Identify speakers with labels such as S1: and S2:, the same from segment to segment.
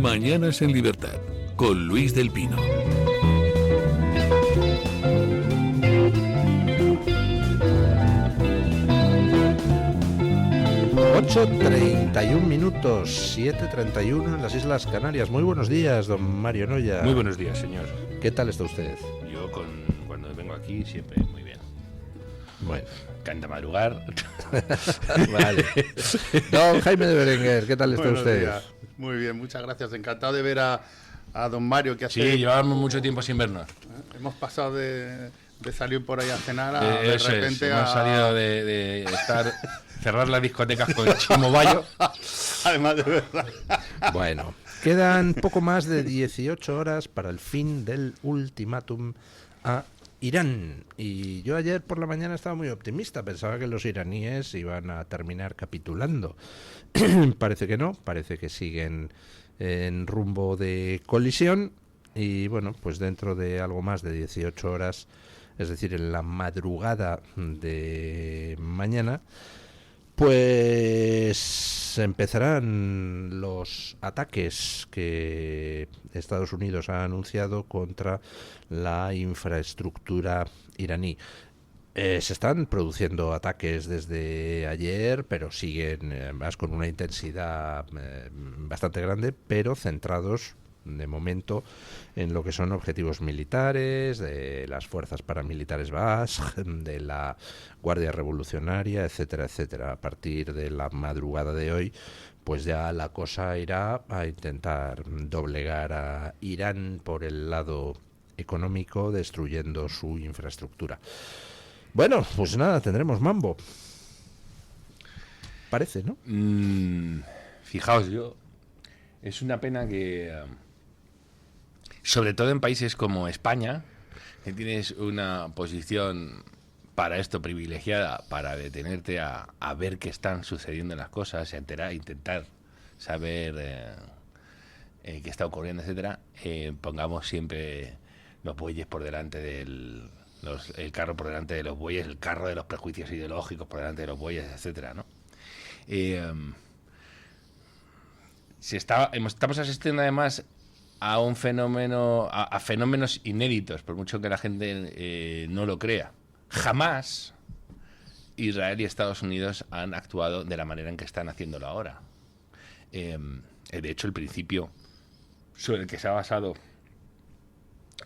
S1: Mañanas en Libertad, con Luis del Pino.
S2: ...8:31, 7:31 en las Islas Canarias. Muy buenos días, don Mario Noya.
S3: Muy buenos días, señor.
S2: ¿Qué tal está usted?
S3: Yo cuando vengo aquí siempre muy bien.
S2: Bueno.
S3: Canta madrugar.
S2: Vale. Don Jaime de Berenguer, ¿qué tal está
S4: Buenos
S2: usted?
S4: días. Muy bien, muchas gracias. Encantado de ver a don Mario. Que
S3: Sí, llevábamos mucho tiempo sin vernos.
S4: Hemos pasado de salir por ahí a cenar a de repente
S3: hemos salido de estar... cerrar las discotecas con Chimo Bayo.
S4: Además de verdad.
S2: Bueno, quedan poco más de 18 horas para el fin del ultimátum a Irán. Y yo ayer por la mañana estaba muy optimista. Pensaba que los iraníes iban a terminar capitulando. Parece que no. Parece que siguen en rumbo de colisión. Y bueno, pues dentro de algo más de 18 horas, es decir, en la madrugada de mañana, pues empezarán los ataques que Estados Unidos ha anunciado contra la infraestructura iraní. Se están produciendo ataques desde ayer, pero siguen más con una intensidad bastante grande, pero centrados de momento en lo que son objetivos militares, de las fuerzas paramilitares Basj, de la Guardia Revolucionaria, etcétera, etcétera. A partir de la madrugada de hoy, pues ya la cosa irá a intentar doblegar a Irán por el lado económico, destruyendo su infraestructura. Bueno, pues nada, tendremos mambo. Parece, ¿no?
S3: Fijaos, es una pena que... sobre todo en países como España, que tienes una posición para esto privilegiada, para detenerte a ver qué están sucediendo las cosas, intentar saber qué está ocurriendo, etcétera, pongamos siempre los bueyes por delante el carro por delante de los bueyes, el carro de los prejuicios ideológicos por delante de los bueyes, etcétera, ¿no? Estamos asistiendo además a un fenómeno, a fenómenos inéditos, por mucho que la gente no lo crea. Jamás Israel y Estados Unidos han actuado de la manera en que están haciéndolo ahora. De hecho, el principio sobre el que se ha basado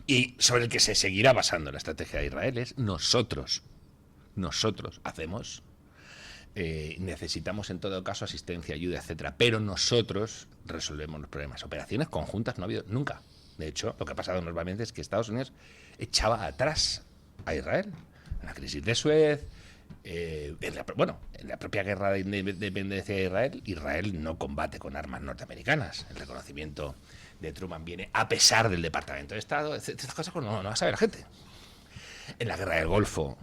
S3: y sobre el que se seguirá basando la estrategia de Israel es nosotros hacemos, necesitamos en todo caso asistencia, ayuda, etcétera, pero nosotros resolvemos los problemas. Operaciones conjuntas no ha habido nunca. De hecho, lo que ha pasado normalmente es que Estados Unidos echaba atrás a Israel en la crisis de Suez, en la propia guerra de independencia de Israel no combate con armas norteamericanas. El reconocimiento de Truman viene a pesar del Departamento de Estado. Estas cosas no va a saber la gente. En la guerra del Golfo,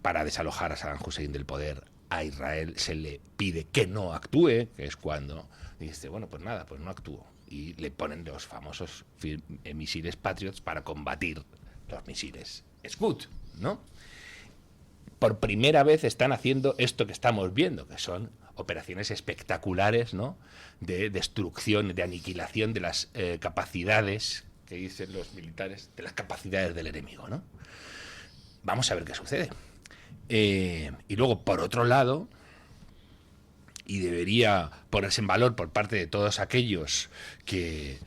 S3: para desalojar a Saddam Hussein del poder, a Israel se le pide que no actúe, que es cuando dice, bueno, pues nada, pues no actúo. Y le ponen los famosos misiles Patriots para combatir los misiles Scud, ¿no? Por primera vez están haciendo esto que estamos viendo, que son operaciones espectaculares, ¿no? De destrucción, de aniquilación de las capacidades, que dicen los militares, de las capacidades del enemigo, ¿no? Vamos a ver qué sucede. Y luego, por otro lado, y debería ponerse en valor por parte de todos aquellos que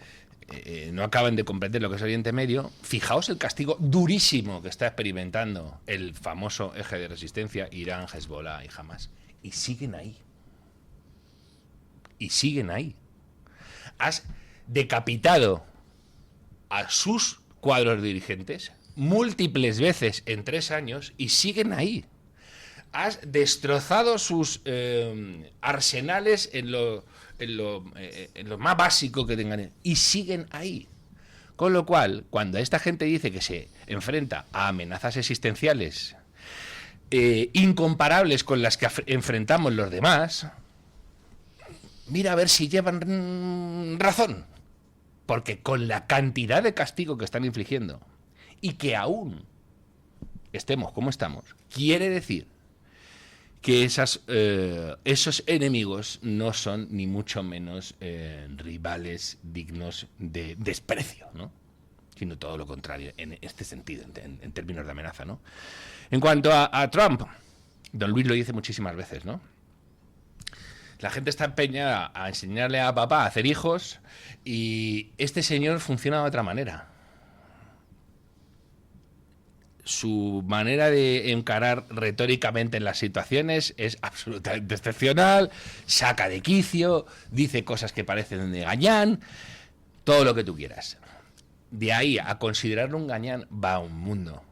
S3: no acaban de comprender lo que es Oriente Medio, fijaos el castigo durísimo que está experimentando el famoso eje de resistencia Irán, Hezbollah y Hamas. Y siguen ahí. Y siguen ahí. Has decapitado a sus cuadros dirigentes múltiples veces en 3 años y siguen ahí. Has destrozado sus arsenales en lo más básico que tengan y siguen ahí. Con lo cual, cuando esta gente dice que se enfrenta a amenazas existenciales incomparables con las que enfrentamos los demás, mira a ver si llevan razón. Porque con la cantidad de castigo que están infligiendo y que aún estemos como estamos, quiere decir que esos enemigos no son ni mucho menos rivales dignos de desprecio, ¿no? Sino todo lo contrario, en este sentido, en términos de amenaza, ¿no? En cuanto a Trump, don Luis lo dice muchísimas veces, ¿no? La gente está empeñada a enseñarle a papá a hacer hijos y este señor funciona de otra manera. Su manera de encarar retóricamente en las situaciones es absolutamente excepcional, saca de quicio, dice cosas que parecen de gañán, todo lo que tú quieras. De ahí a considerarlo un gañán va un mundo.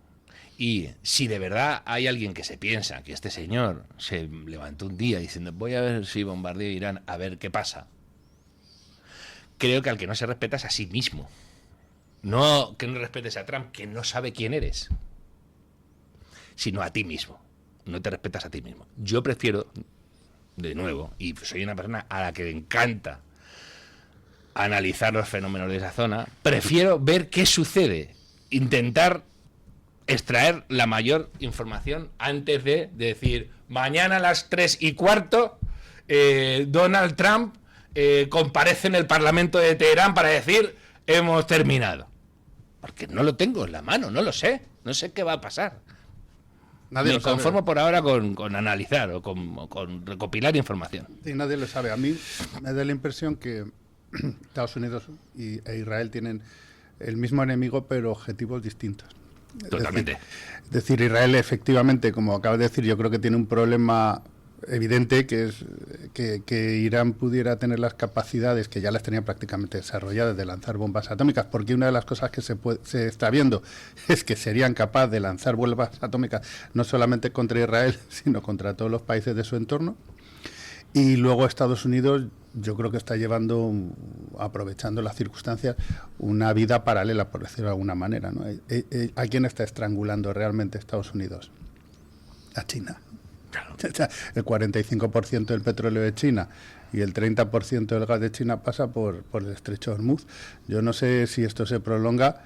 S3: Y si de verdad hay alguien que se piensa que este señor se levantó un día diciendo voy a ver si bombardeo Irán, a ver qué pasa, creo que al que no se respeta es a sí mismo. No que no respetes a Trump, que no sabe quién eres, sino a ti mismo. No te respetas a ti mismo. Yo prefiero, de nuevo, y soy una persona a la que le encanta analizar los fenómenos de esa zona, prefiero ver qué sucede, intentar extraer la mayor información antes de decir mañana a las 3:15 Donald Trump comparece en el Parlamento de Teherán para decir hemos terminado. Porque no lo tengo en la mano, no lo sé, no sé qué va a pasar. Me conformo por ahora con analizar o con recopilar información.
S4: Sí, nadie lo sabe. A mí me da la impresión que Estados Unidos e Israel tienen el mismo enemigo, pero objetivos distintos.
S3: Totalmente.
S4: Es decir, Israel efectivamente, como acabas de decir, yo creo que tiene un problema evidente, que es que Irán pudiera tener las capacidades, que ya las tenía prácticamente desarrolladas, de lanzar bombas atómicas, porque una de las cosas que se está viendo es que serían capaces de lanzar bombas atómicas no solamente contra Israel, sino contra todos los países de su entorno. Y luego Estados Unidos, yo creo que está llevando, aprovechando las circunstancias, una vida paralela, por decirlo de alguna manera, ¿no? ¿A quién está estrangulando realmente Estados Unidos? A China. Claro. El 45% del petróleo de China y el 30% del gas de China pasa por el estrecho de Hormuz. Yo no sé si esto se prolonga,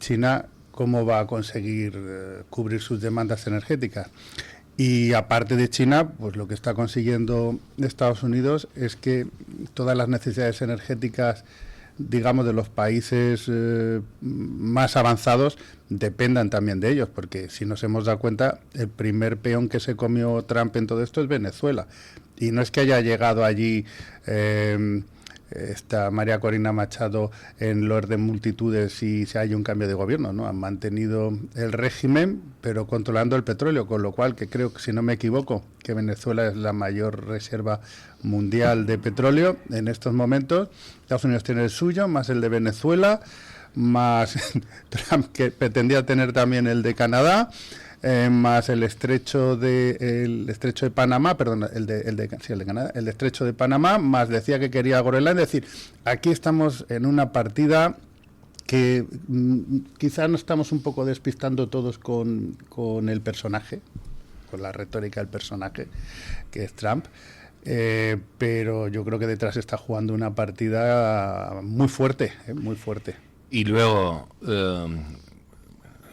S4: China cómo va a conseguir cubrir sus demandas energéticas. Y aparte de China, pues lo que está consiguiendo Estados Unidos es que todas las necesidades energéticas, digamos, de los países más avanzados dependan también de ellos, porque si nos hemos dado cuenta, el primer peón que se comió Trump en todo esto es Venezuela. Y no es que haya llegado allí esta María Corina Machado en los de multitudes y se haya un cambio de gobierno, ¿no? Han mantenido el régimen, pero controlando el petróleo, con lo cual, que creo que, si no me equivoco, que Venezuela es la mayor reserva mundial de petróleo en estos momentos. Estados Unidos tiene el suyo, más el de Venezuela, más Trump, que pretendía tener también el de Canadá, más el estrecho de Panamá, perdón, el de Canadá, el estrecho de Panamá, más decía que quería Groenlandia. Es decir, aquí estamos en una partida que quizás nos estamos un poco despistando todos con el personaje, con la retórica del personaje, que es Trump, pero yo creo que detrás está jugando una partida muy fuerte, muy fuerte.
S3: Y luego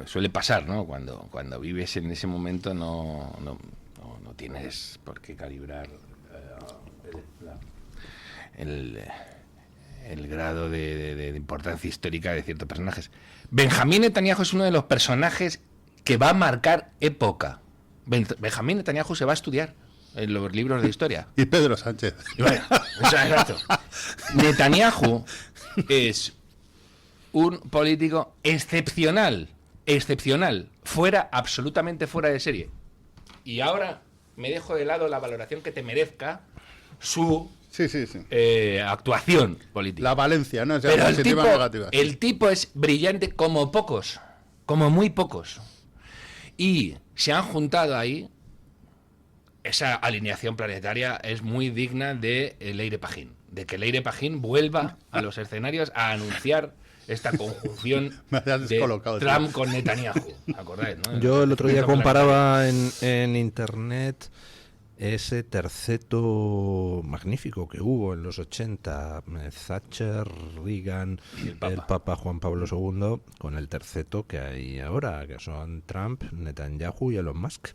S3: suele pasar, ¿no? Cuando vives en ese momento no tienes por qué calibrar el grado de importancia histórica de ciertos personajes. Benjamín Netanyahu es uno de los personajes que va a marcar época. Benjamín Netanyahu se va a estudiar en los libros de historia.
S4: Y Pedro Sánchez.
S3: Bueno, exacto. Netanyahu es un político excepcional, absolutamente fuera de serie. Y ahora me dejo de lado la valoración que te merezca su actuación política.
S4: La valencia, ¿no? O sea,
S3: pero
S4: positiva o negativa.
S3: El tipo es brillante como pocos, como muy pocos. Y se han juntado ahí. Esa alineación planetaria es muy digna de Leire Pajín, de que Leire Pajín vuelva a los escenarios a anunciar esta conjunción de Trump con Netanyahu. ¿Acordáis, no?
S2: Yo el otro día comparaba en internet ese terceto magnífico que hubo en los 80, Thatcher, Reagan, el Papa Juan Pablo II, con el terceto que hay ahora, que son Trump, Netanyahu y Elon Musk.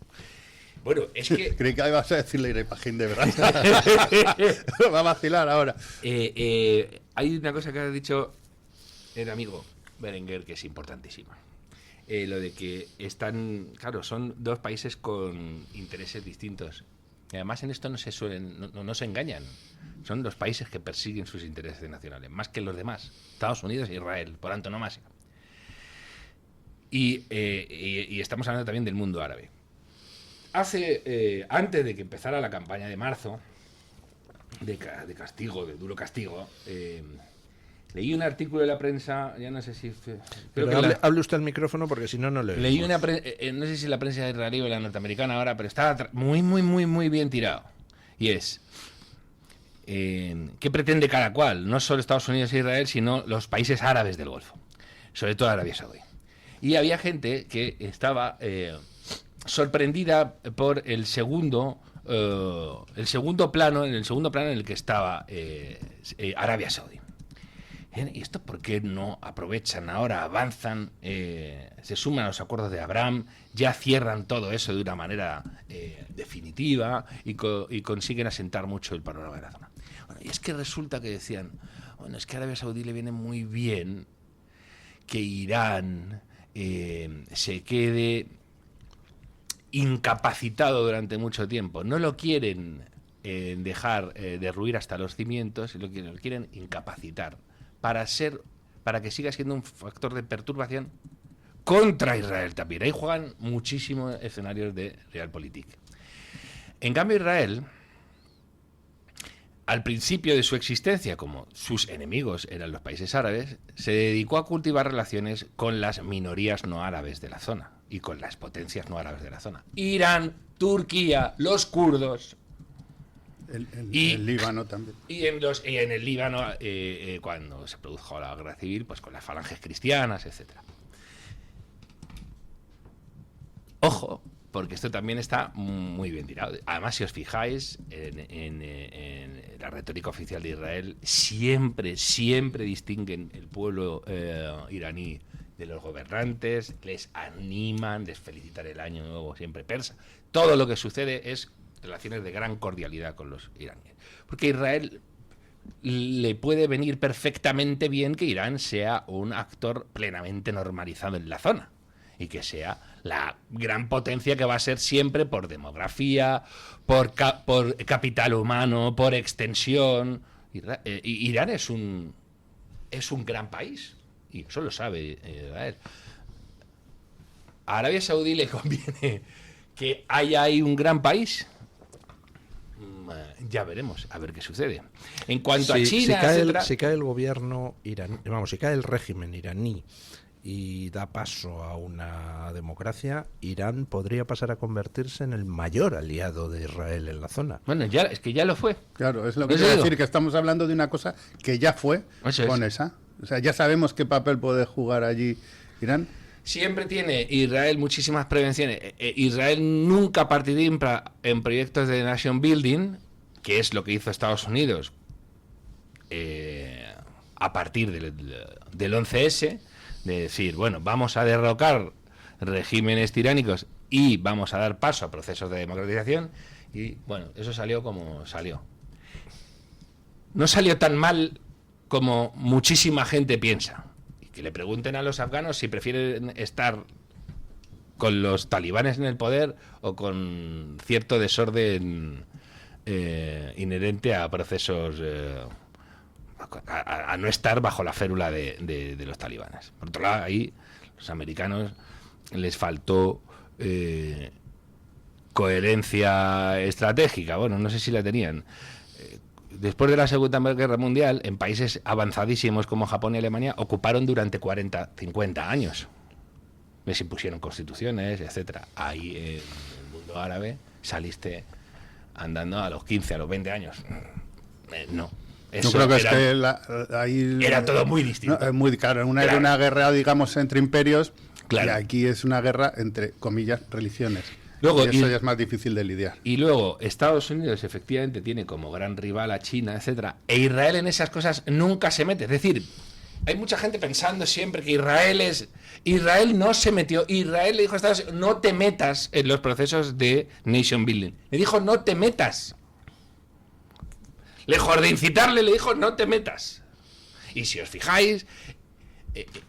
S3: Bueno, es que...
S4: Creí que ibas a decirle Irene Pajín, de verdad. Va a vacilar ahora.
S3: Hay una cosa que ha dicho el amigo Berenguer que es importantísima. Lo de que son dos países con intereses distintos. Y además en esto no se engañan. Son los países que persiguen sus intereses nacionales, más que los demás. Estados Unidos e Israel, por antonomasia. Y estamos hablando también del mundo árabe. Antes de que empezara la campaña de marzo, de castigo, de duro castigo, leí un artículo de la prensa, ya no sé si...
S2: hable usted al micrófono porque si no, no le
S3: leí no sé si la prensa israelí o la norteamericana ahora, pero estaba muy, muy, muy, muy bien tirado. Y es... ¿qué pretende cada cual? No solo Estados Unidos e Israel, sino los países árabes del Golfo. Sobre todo Arabia Saudí. Y había gente que estaba sorprendida por el segundo plano en el que estaba Arabia Saudí. ¿Y esto por qué no aprovechan ahora, avanzan, se suman a los acuerdos de Abraham, ya cierran todo eso de una manera definitiva y consiguen asentar mucho el panorama de la zona? Bueno, y es que resulta que decían, bueno, es que a Arabia Saudí le viene muy bien que Irán se quede incapacitado durante mucho tiempo. No lo quieren dejar derruir hasta los cimientos, lo quieren incapacitar para que siga siendo un factor de perturbación contra Israel también. Ahí juegan muchísimos escenarios de realpolitik. En cambio, Israel, al principio de su existencia, como sus enemigos eran los países árabes, se dedicó a cultivar relaciones con las minorías no árabes de la zona y con las potencias no árabes de la zona. Irán, Turquía, los kurdos.
S4: El Líbano también.
S3: Y en el Líbano, cuando se produjo la guerra civil, pues con las falanges cristianas, etcétera. Ojo, porque esto también está muy bien tirado. Además, si os fijáis en la retórica oficial de Israel, siempre distinguen el pueblo iraní de los gobernantes, les animan, les felicitan el año nuevo siempre persa. Todo lo que sucede es relaciones de gran cordialidad con los iraníes. Porque a Israel le puede venir perfectamente bien que Irán sea un actor plenamente normalizado en la zona y que sea la gran potencia que va a ser siempre por demografía, por capital humano, por extensión. Irán es un gran país y eso lo sabe Israel. A Arabia Saudí le conviene que haya ahí un gran país. Ya veremos, a ver qué sucede. En cuanto a China,
S2: si cae el gobierno iraní, si cae el régimen iraní y da paso a una democracia, Irán podría pasar a convertirse en el mayor aliado de Israel en la zona.
S3: Bueno, es que ya lo fue.
S4: Claro, es lo que quiero decir, que estamos hablando de una cosa que ya fue con esa. O sea, ya sabemos qué papel puede jugar allí Irán.
S3: Siempre tiene Israel muchísimas prevenciones. Israel nunca participa en proyectos de nation building, que es lo que hizo Estados Unidos a partir del 11S, de decir, bueno, vamos a derrocar regímenes tiránicos y vamos a dar paso a procesos de democratización. Y bueno, eso salió como salió. No salió tan mal como muchísima gente piensa. Que le pregunten a los afganos si prefieren estar con los talibanes en el poder o con cierto desorden inherente a procesos, a no estar bajo la férula de los talibanes. Por otro lado, ahí los americanos les faltó coherencia estratégica. Bueno, no sé si la tenían. Después de la Segunda Guerra Mundial, en países avanzadísimos como Japón y Alemania, ocuparon durante 40, 50 años. Les impusieron constituciones, etcétera. Ahí, en el mundo árabe, saliste andando a los 15, a los 20 años. No. Eso
S4: yo creo que ahí
S3: era todo muy distinto.
S4: No, muy claro. Era una guerra, digamos, entre imperios,
S3: claro.
S4: Y aquí es una guerra entre, comillas, religiones.
S3: Luego,
S4: y eso ya es más difícil de lidiar.
S3: Y luego, Estados Unidos efectivamente tiene como gran rival a China, etcétera, e Israel en esas cosas nunca se mete. Es decir, hay mucha gente pensando siempre que Israel no se metió. Israel le dijo a Estados Unidos, no te metas en los procesos de nation building. Le dijo, no te metas. Lejos de incitarle, le dijo, no te metas. Y si os fijáis,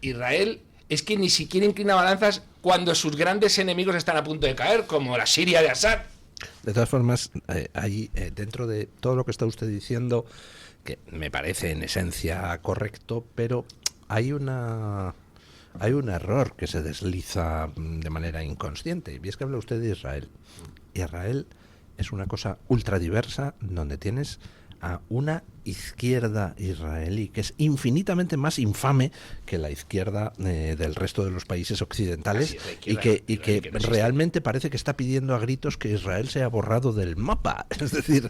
S3: Israel es que ni siquiera inclina balanzas cuando sus grandes enemigos están a punto de caer, como la Siria de Assad.
S2: De todas formas, ahí dentro de todo lo que está usted diciendo, que me parece en esencia correcto, pero hay un error que se desliza de manera inconsciente, y es que habla usted de Israel. Israel es una cosa ultradiversa donde tienes a una izquierda israelí que es infinitamente más infame que la izquierda del resto de los países occidentales, y que realmente parece que está pidiendo a gritos que Israel sea borrado del mapa. Es decir,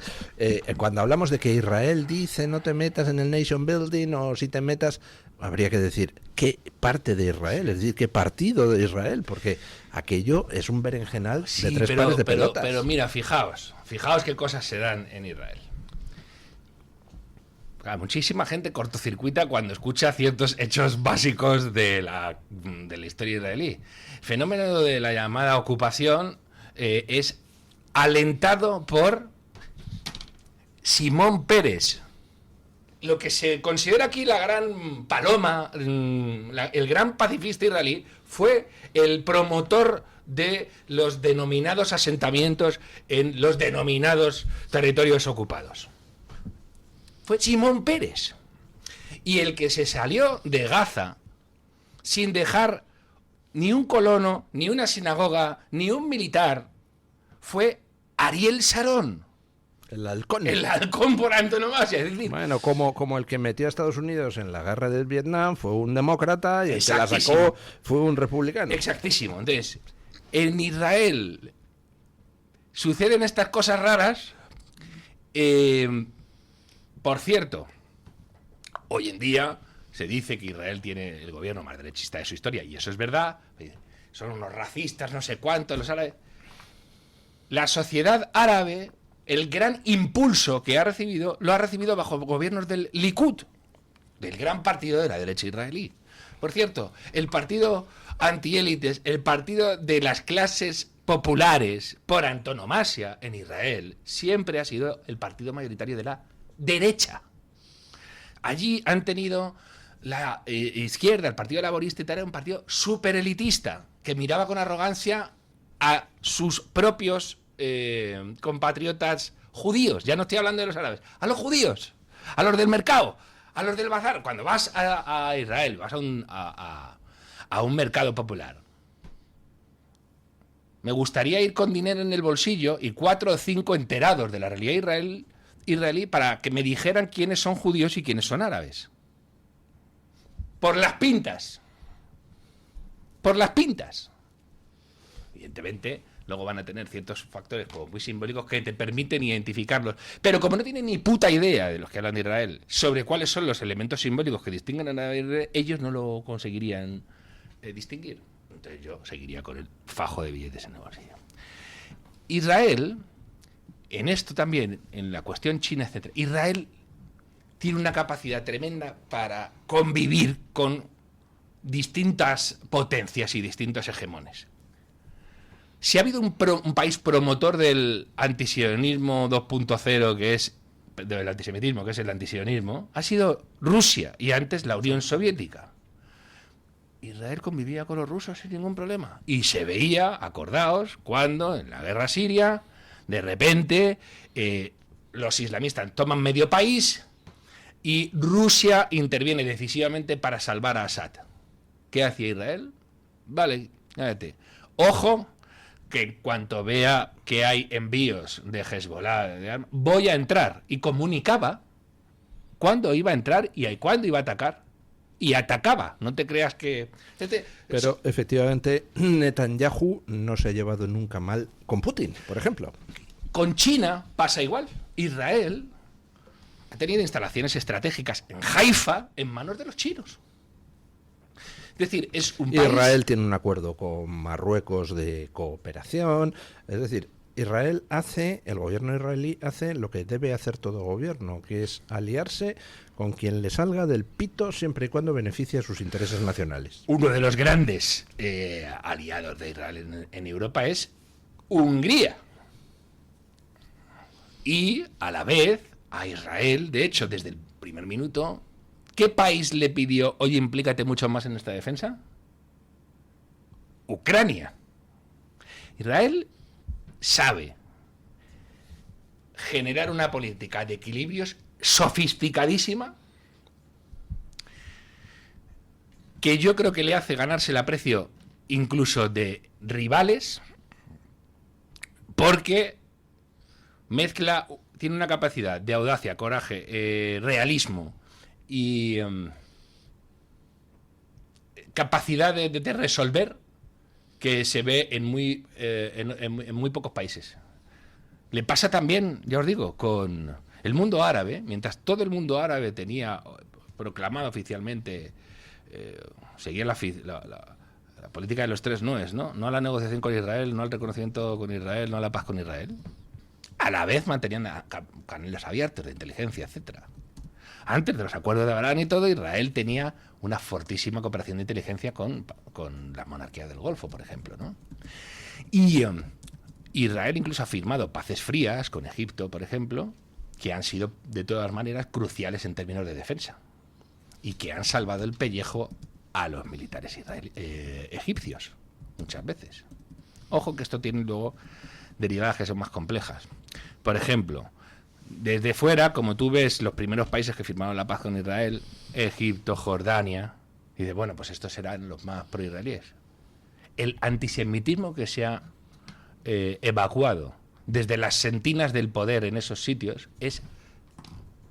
S2: cuando hablamos de que Israel dice no te metas en el nation building, o si te metas, habría que decir qué parte de Israel, es decir, qué partido de Israel, porque aquello es un berenjenal de tres pares de pelotas.
S3: Pero mira, fijaos qué cosas se dan en Israel. Claro, muchísima gente cortocircuita cuando escucha ciertos hechos básicos de la historia israelí. El fenómeno de la llamada ocupación es alentado por Simón Peres. Lo que se considera aquí la gran paloma, el gran pacifista israelí, fue el promotor de los denominados asentamientos en los denominados territorios ocupados. Fue Simón Peres. Y el que se salió de Gaza sin dejar ni un colono, ni una sinagoga, ni un militar, fue Ariel Sharon.
S2: El halcón.
S3: El halcón por antonomasia. Es decir,
S2: bueno, como el que metió a Estados Unidos en la guerra del Vietnam fue un demócrata, y el que la sacó fue un republicano.
S3: Exactísimo. Entonces, en Israel suceden estas cosas raras. Por cierto, hoy en día se dice que Israel tiene el gobierno más derechista de su historia, y eso es verdad. Son unos racistas, no sé cuántos, los árabes. La sociedad árabe, el gran impulso que ha recibido, lo ha recibido bajo gobiernos del Likud, del gran partido de la derecha israelí. Por cierto, el partido antiélites, el partido de las clases populares por antonomasia en Israel, siempre ha sido el partido mayoritario de la derecha. Allí han tenido la izquierda, el Partido Laborista y tal, era un partido súper elitista, que miraba con arrogancia a sus propios compatriotas judíos. Ya no estoy hablando de los árabes, a los judíos, a los del mercado, a los del bazar. Cuando vas a Israel, vas a un mercado popular. Me gustaría ir con dinero en el bolsillo y 4 o 5 enterados de la realidad israelí para que me dijeran quiénes son judíos y quiénes son árabes. Por las pintas. Por las pintas. Evidentemente, luego van a tener ciertos factores como muy simbólicos que te permiten identificarlos. Pero como no tienen ni puta idea de los que hablan de Israel sobre cuáles son los elementos simbólicos que distinguen a Israel, ellos no lo conseguirían distinguir. Entonces yo seguiría con el fajo de billetes en el bolsillo. Israel, en esto también, en la cuestión China, etc., Israel tiene una capacidad tremenda para convivir con distintas potencias y distintos hegemones. Si ha habido un país promotor del antisionismo 2.0, que es del antisemitismo, que es el antisionismo, ha sido Rusia y antes la Unión Soviética. Israel convivía con los rusos sin ningún problema. Y se veía, acordaos, cuando en la guerra siria, de repente, los islamistas toman medio país y Rusia interviene decisivamente para salvar a Assad. ¿Qué hacía Israel? Vale, cállate. Ojo, que en cuanto vea que hay envíos de Hezbollah, voy a entrar. Y comunicaba cuándo iba a entrar y cuándo iba a atacar. Y atacaba, no te creas que...
S2: Pero efectivamente Netanyahu no se ha llevado nunca mal con Putin, por ejemplo.
S3: Con China pasa igual. Israel ha tenido instalaciones estratégicas en Haifa en manos de los chinos. Es decir, es un país...
S2: Israel tiene un acuerdo con Marruecos de cooperación. Es decir, el gobierno israelí hace lo que debe hacer todo gobierno, que es aliarse con quien le salga del pito siempre y cuando beneficie a sus intereses nacionales.
S3: Uno de los grandes aliados de Israel en Europa es Hungría. Y a la vez a Israel, de hecho, desde el primer minuto, ¿qué país le pidió, oye, implícate mucho más en esta defensa? Ucrania. Israel sabe generar una política de equilibrios sofisticadísima que yo creo que le hace ganarse el aprecio incluso de rivales, porque tiene una capacidad de audacia, coraje, realismo y capacidad de resolver que se ve en muy pocos países. Le pasa también, ya os digo, con el mundo árabe. Mientras todo el mundo árabe tenía proclamado oficialmente, seguía la política de los tres noes, ¿no? No a la negociación con Israel, no al reconocimiento con Israel, no a la paz con Israel. A la vez mantenían canales abiertos de inteligencia, etcétera. Antes de los acuerdos de Abraham y todo, Israel tenía una fortísima cooperación de inteligencia con la monarquía del Golfo, por ejemplo, ¿no? Y Israel incluso ha firmado paces frías con Egipto, por ejemplo, que han sido de todas maneras cruciales en términos de defensa y que han salvado el pellejo a los militares egipcios, muchas veces. Ojo que esto tiene luego derivadas que son más complejas. Por ejemplo, desde fuera, como tú ves, los primeros países que firmaron la paz con Israel, Egipto, Jordania, y dices, bueno, pues estos serán los más pro-israelíes. El antisemitismo que se ha evacuado desde las sentinas del poder en esos sitios es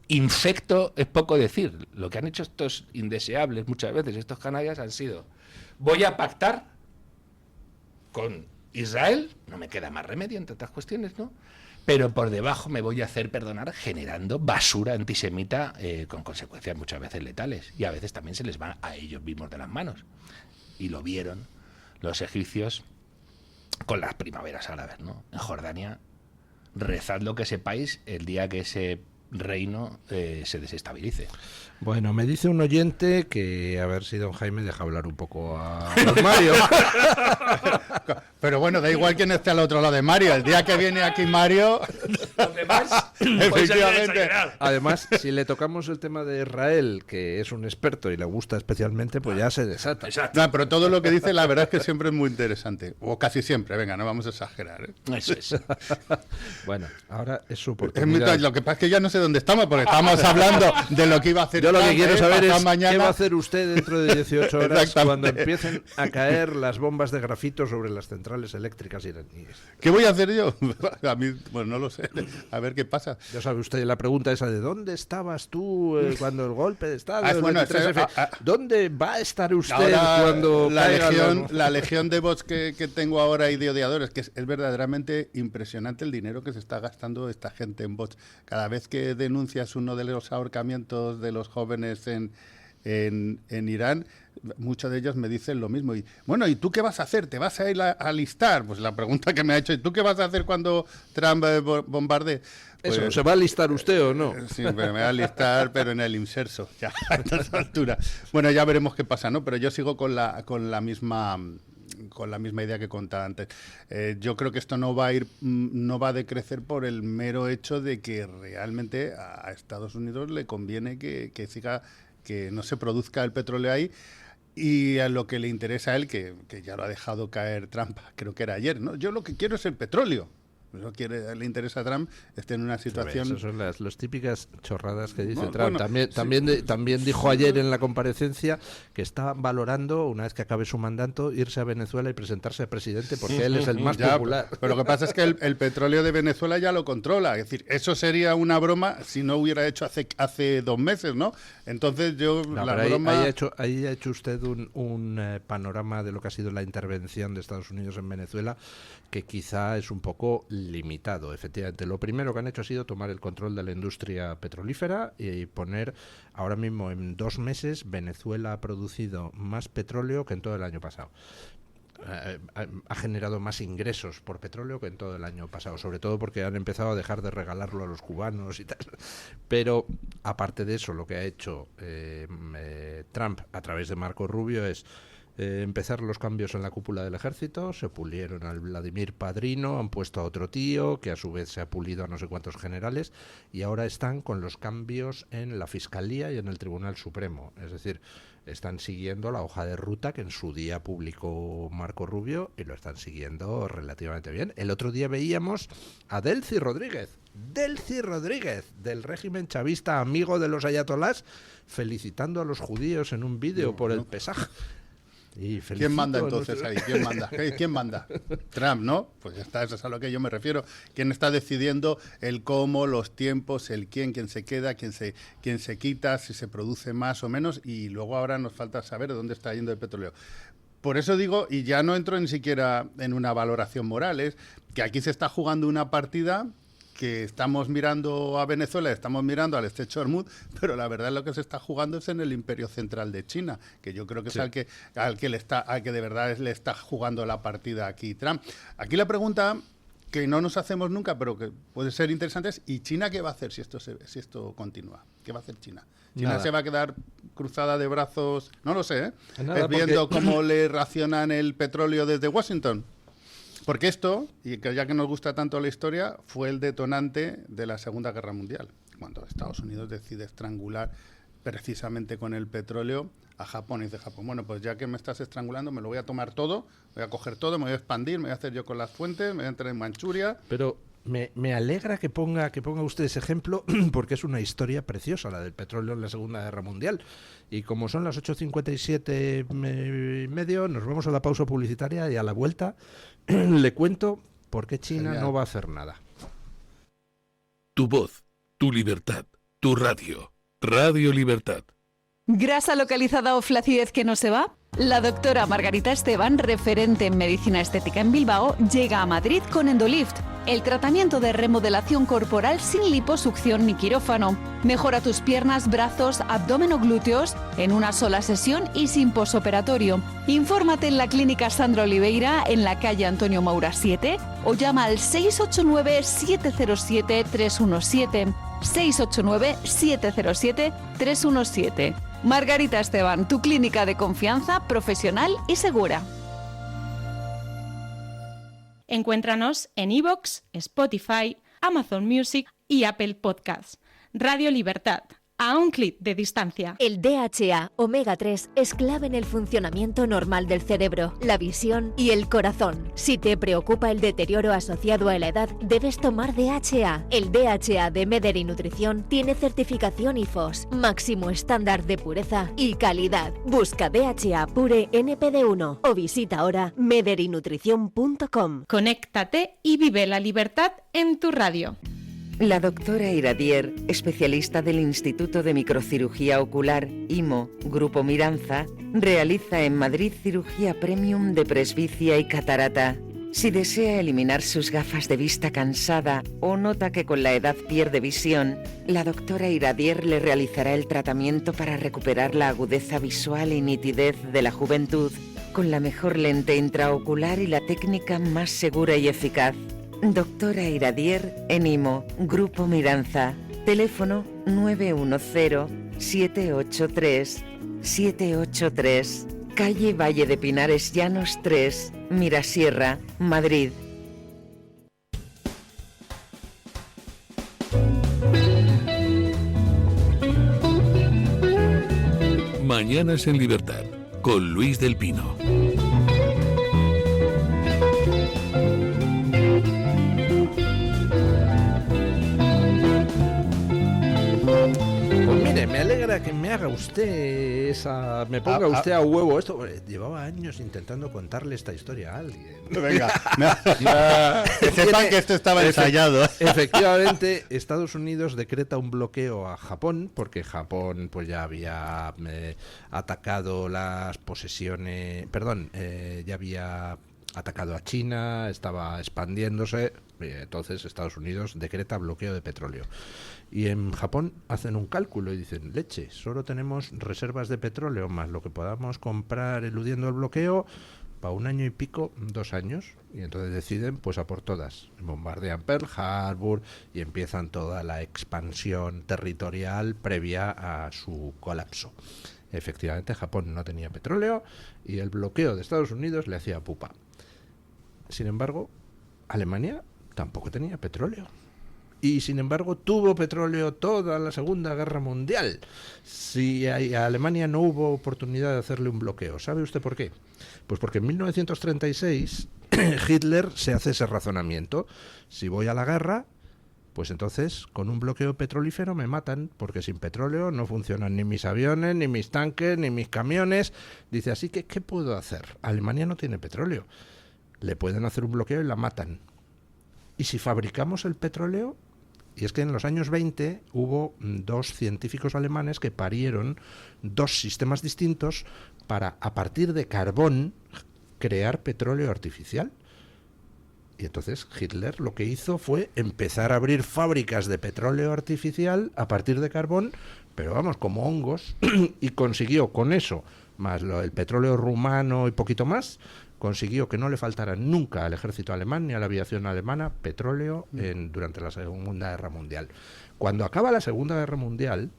S3: infecto, es poco decir. Lo que han hecho estos indeseables muchas veces, estos canallas, han sido: voy a pactar con Israel, no me queda más remedio, entre otras cuestiones, ¿no? Pero por debajo me voy a hacer perdonar generando basura antisemita con consecuencias muchas veces letales. Y a veces también se les va a ellos mismos de las manos. Y lo vieron los egipcios con las primaveras árabes, ¿no? En Jordania, rezad lo que sepáis el día que ese reino se desestabilice.
S2: Bueno, me dice un oyente que a ver si don Jaime deja hablar un poco a don Mario.
S4: Pero bueno, da igual quién esté al otro lado de Mario. El día que viene aquí Mario,
S3: Los demás,
S4: efectivamente.
S2: Además, si le tocamos el tema de Israel, que es un experto y le gusta especialmente, pues ya se desata.
S3: Exacto.
S4: No, pero todo lo que dice, la verdad es que siempre es muy interesante. O casi siempre, venga, no vamos a exagerar, ¿eh?
S3: Eso es.
S2: Bueno, ahora es su
S4: Es
S2: oportunidad.
S4: lo que pasa es que ya no sé dónde estamos, porque estamos hablando de lo que iba a hacer.
S2: Yo lo que
S4: Trump,
S2: quiero saber
S4: pasado
S2: es
S4: mañana.
S2: qué va a hacer usted dentro de 18 horas
S4: Exactamente.
S2: cuando empiecen a caer las bombas de grafito sobre las centrales eléctricas iraníes.
S4: ¿Qué voy a hacer yo? A mí, bueno, no lo sé. A ver qué pasa.
S2: Ya sabe usted la pregunta esa de ¿dónde estabas tú cuando el golpe de Estado?
S4: Ah, bueno,
S2: 23F? ¿Dónde va a estar usted
S4: Ahora,
S2: cuando caiga
S4: la legión de bots que tengo ahora y de odiadores, que es verdaderamente impresionante el dinero que se está gastando esta gente en bots. Cada vez que denuncias uno de los ahorcamientos de los jóvenes en Irán, muchos de ellos me dicen lo mismo. Y bueno, ¿y tú qué vas a hacer? ¿Te vas a ir a alistar? Pues la pregunta que me ha hecho, ¿y tú qué vas a hacer cuando Trump bombardee? Pues,
S2: Eso, ¿se va a alistar usted o no?
S4: Sí, pero me va a alistar, pero en el inserso, ya a estas alturas. Bueno, ya veremos qué pasa, ¿no? Pero yo sigo con la misma idea que contaba antes. Yo creo que esto no va a decrecer por el mero hecho de que realmente a Estados Unidos le conviene que siga, que no se produzca el petróleo ahí. Y a lo que le interesa a él, que ya lo ha dejado caer Trump, creo que era ayer, ¿no? Yo lo que quiero es el petróleo. Eso le interesa a Trump, esté en una situación...
S2: Esas son las típicas chorradas que dice
S4: No,
S2: Trump.
S4: bueno,
S2: También dijo ayer en la comparecencia que está valorando, una vez que acabe su mandato, irse a Venezuela y presentarse a presidente porque él es el más
S4: Ya,
S2: popular.
S4: pero lo que pasa es que el petróleo de Venezuela ya lo controla. Es decir, eso sería una broma si no hubiera hecho hace 2 meses, ¿no? Entonces yo...
S2: No,
S4: la
S2: pero
S4: broma...
S2: ahí ha hecho usted un panorama de lo que ha sido la intervención de Estados Unidos en Venezuela, que quizá es un poco limitado. Efectivamente, lo primero que han hecho ha sido tomar el control de la industria petrolífera y poner, ahora mismo en 2 meses, Venezuela ha producido más petróleo que en todo el año pasado. ha generado más ingresos por petróleo que en todo el año pasado, sobre todo porque han empezado a dejar de regalarlo a los cubanos y tal. Pero aparte de eso, lo que ha hecho Trump a través de Marco Rubio es empezar los cambios en la cúpula del ejército. Se pulieron al Vladimir Padrino, han puesto a otro tío que a su vez se ha pulido a no sé cuántos generales, y ahora están con los cambios en la Fiscalía y en el Tribunal Supremo. Es decir, están siguiendo la hoja de ruta que en su día publicó Marco Rubio, y lo están siguiendo relativamente bien. El otro día veíamos a Delcy Rodríguez, del régimen chavista, amigo de los ayatolás, felicitando a los judíos en un vídeo por el Pesaj. Y
S4: ¿quién manda entonces ahí? ¿Quién manda? Trump, ¿no? Pues ya está, eso es a lo que yo me refiero. ¿Quién está decidiendo el cómo, los tiempos, el quién se queda, quién se quita, si se produce más o menos? Y luego ahora nos falta saber de dónde está yendo el petróleo. Por eso digo, y ya no entro ni siquiera en una valoración moral, es que aquí se está jugando una partida que estamos mirando a Venezuela, estamos mirando al estrecho de Hormuz, pero la verdad lo que se está jugando es en el imperio central de China, que yo creo que es al que de verdad le está jugando la partida aquí Trump. Aquí la pregunta que no nos hacemos nunca, pero que puede ser interesante es, ¿y China qué va a hacer si esto continúa? ¿Qué va a hacer China? ¿China se va a quedar cruzada de brazos? No lo sé, ¿eh? Viendo cómo le racionan el petróleo desde Washington. Porque esto, y que ya que nos gusta tanto la historia, fue el detonante de la Segunda Guerra Mundial, cuando Estados Unidos decide estrangular precisamente con el petróleo a Japón. Y dice Japón, bueno, pues ya que me estás estrangulando, me lo voy a tomar todo, voy a coger todo, me voy a expandir, me voy a hacer yo con las fuentes, me voy a entrar en Manchuria.
S2: Pero me alegra que ponga usted ese ejemplo, porque es una historia preciosa, la del petróleo en la Segunda Guerra Mundial. Y como son las 8:57 y medio, nos vamos a la pausa publicitaria, y a la vuelta le cuento por qué China no va a hacer nada.
S1: Tu voz, tu libertad, tu radio. Radio Libertad.
S5: ¿Grasa localizada o flacidez que no se va? La doctora Margarita Esteban, referente en medicina estética en Bilbao, llega a Madrid con Endolift, el tratamiento de remodelación corporal sin liposucción ni quirófano. Mejora tus piernas, brazos, abdomen o glúteos en una sola sesión y sin posoperatorio. Infórmate en la clínica Sandra Oliveira, en la calle Antonio Maura 7, o llama al 689-707-317. 689-707-317. Margarita Esteban, tu clínica de confianza, profesional y segura.
S6: Encuéntranos en iVoox, Spotify, Amazon Music y Apple Podcasts. Radio Libertad, a un clic de distancia.
S7: El DHA omega 3 es clave en el funcionamiento normal del cerebro, la visión y el corazón. Si te preocupa el deterioro asociado a la edad, debes tomar DHA. El DHA de Mederi Nutrición tiene certificación IFOS, máximo estándar de pureza y calidad. Busca DHA Pure NPD1 o visita ahora mederinutrición.com.
S6: Conéctate y vive la libertad en tu radio.
S8: La doctora Iradier, especialista del Instituto de Microcirugía Ocular, IMO, Grupo Miranza, realiza en Madrid cirugía premium de presbicia y catarata. Si desea eliminar sus gafas de vista cansada o nota que con la edad pierde visión, la doctora Iradier le realizará el tratamiento para recuperar la agudeza visual y nitidez de la juventud, con la mejor lente intraocular y la técnica más segura y eficaz. Doctora Iradier en IMO, Grupo Miranza. Teléfono 910-783-783. Calle Valle de Pinares Llanos 3, Mirasierra, Madrid.
S1: Mañanas en Libertad, con Luis del Pino.
S2: Me alegra que me haga usted me ponga usted a huevo esto. Llevaba años intentando contarle esta historia a alguien.
S4: Venga, que sepan que esto estaba ensayado.
S2: Efectivamente, Estados Unidos decreta un bloqueo a Japón, porque Japón pues ya había atacado las posesiones, ya había atacado a China, estaba expandiéndose, entonces Estados Unidos decreta bloqueo de petróleo. Y en Japón hacen un cálculo y dicen, leche, solo tenemos reservas de petróleo más lo que podamos comprar eludiendo el bloqueo para 1 año y pico, 2 años, y entonces deciden pues a por todas. Bombardean Pearl Harbor y empiezan toda la expansión territorial previa a su colapso. Efectivamente, Japón no tenía petróleo y el bloqueo de Estados Unidos le hacía pupa. Sin embargo, Alemania tampoco tenía petróleo. Y sin embargo tuvo petróleo toda la Segunda Guerra Mundial. Si a Alemania no hubo oportunidad de hacerle un bloqueo. ¿Sabe usted por qué? Pues porque en 1936 Hitler se hace ese razonamiento. Si voy a la guerra, pues entonces con un bloqueo petrolífero me matan, porque sin petróleo no funcionan ni mis aviones, ni mis tanques, ni mis camiones. Dice, así que ¿qué puedo hacer? Alemania no tiene petróleo. Le pueden hacer un bloqueo y la matan. ¿Y si fabricamos el petróleo? Y es que en los años 20 hubo 2 científicos alemanes que parieron 2 sistemas distintos para, a partir de carbón, crear petróleo artificial. Y entonces Hitler lo que hizo fue empezar a abrir fábricas de petróleo artificial a partir de carbón, pero vamos, como hongos, y consiguió con eso, más el petróleo rumano y poquito más, consiguió que no le faltara nunca al ejército alemán ni a la aviación alemana petróleo durante la Segunda Guerra Mundial. Cuando acaba la Segunda Guerra Mundial,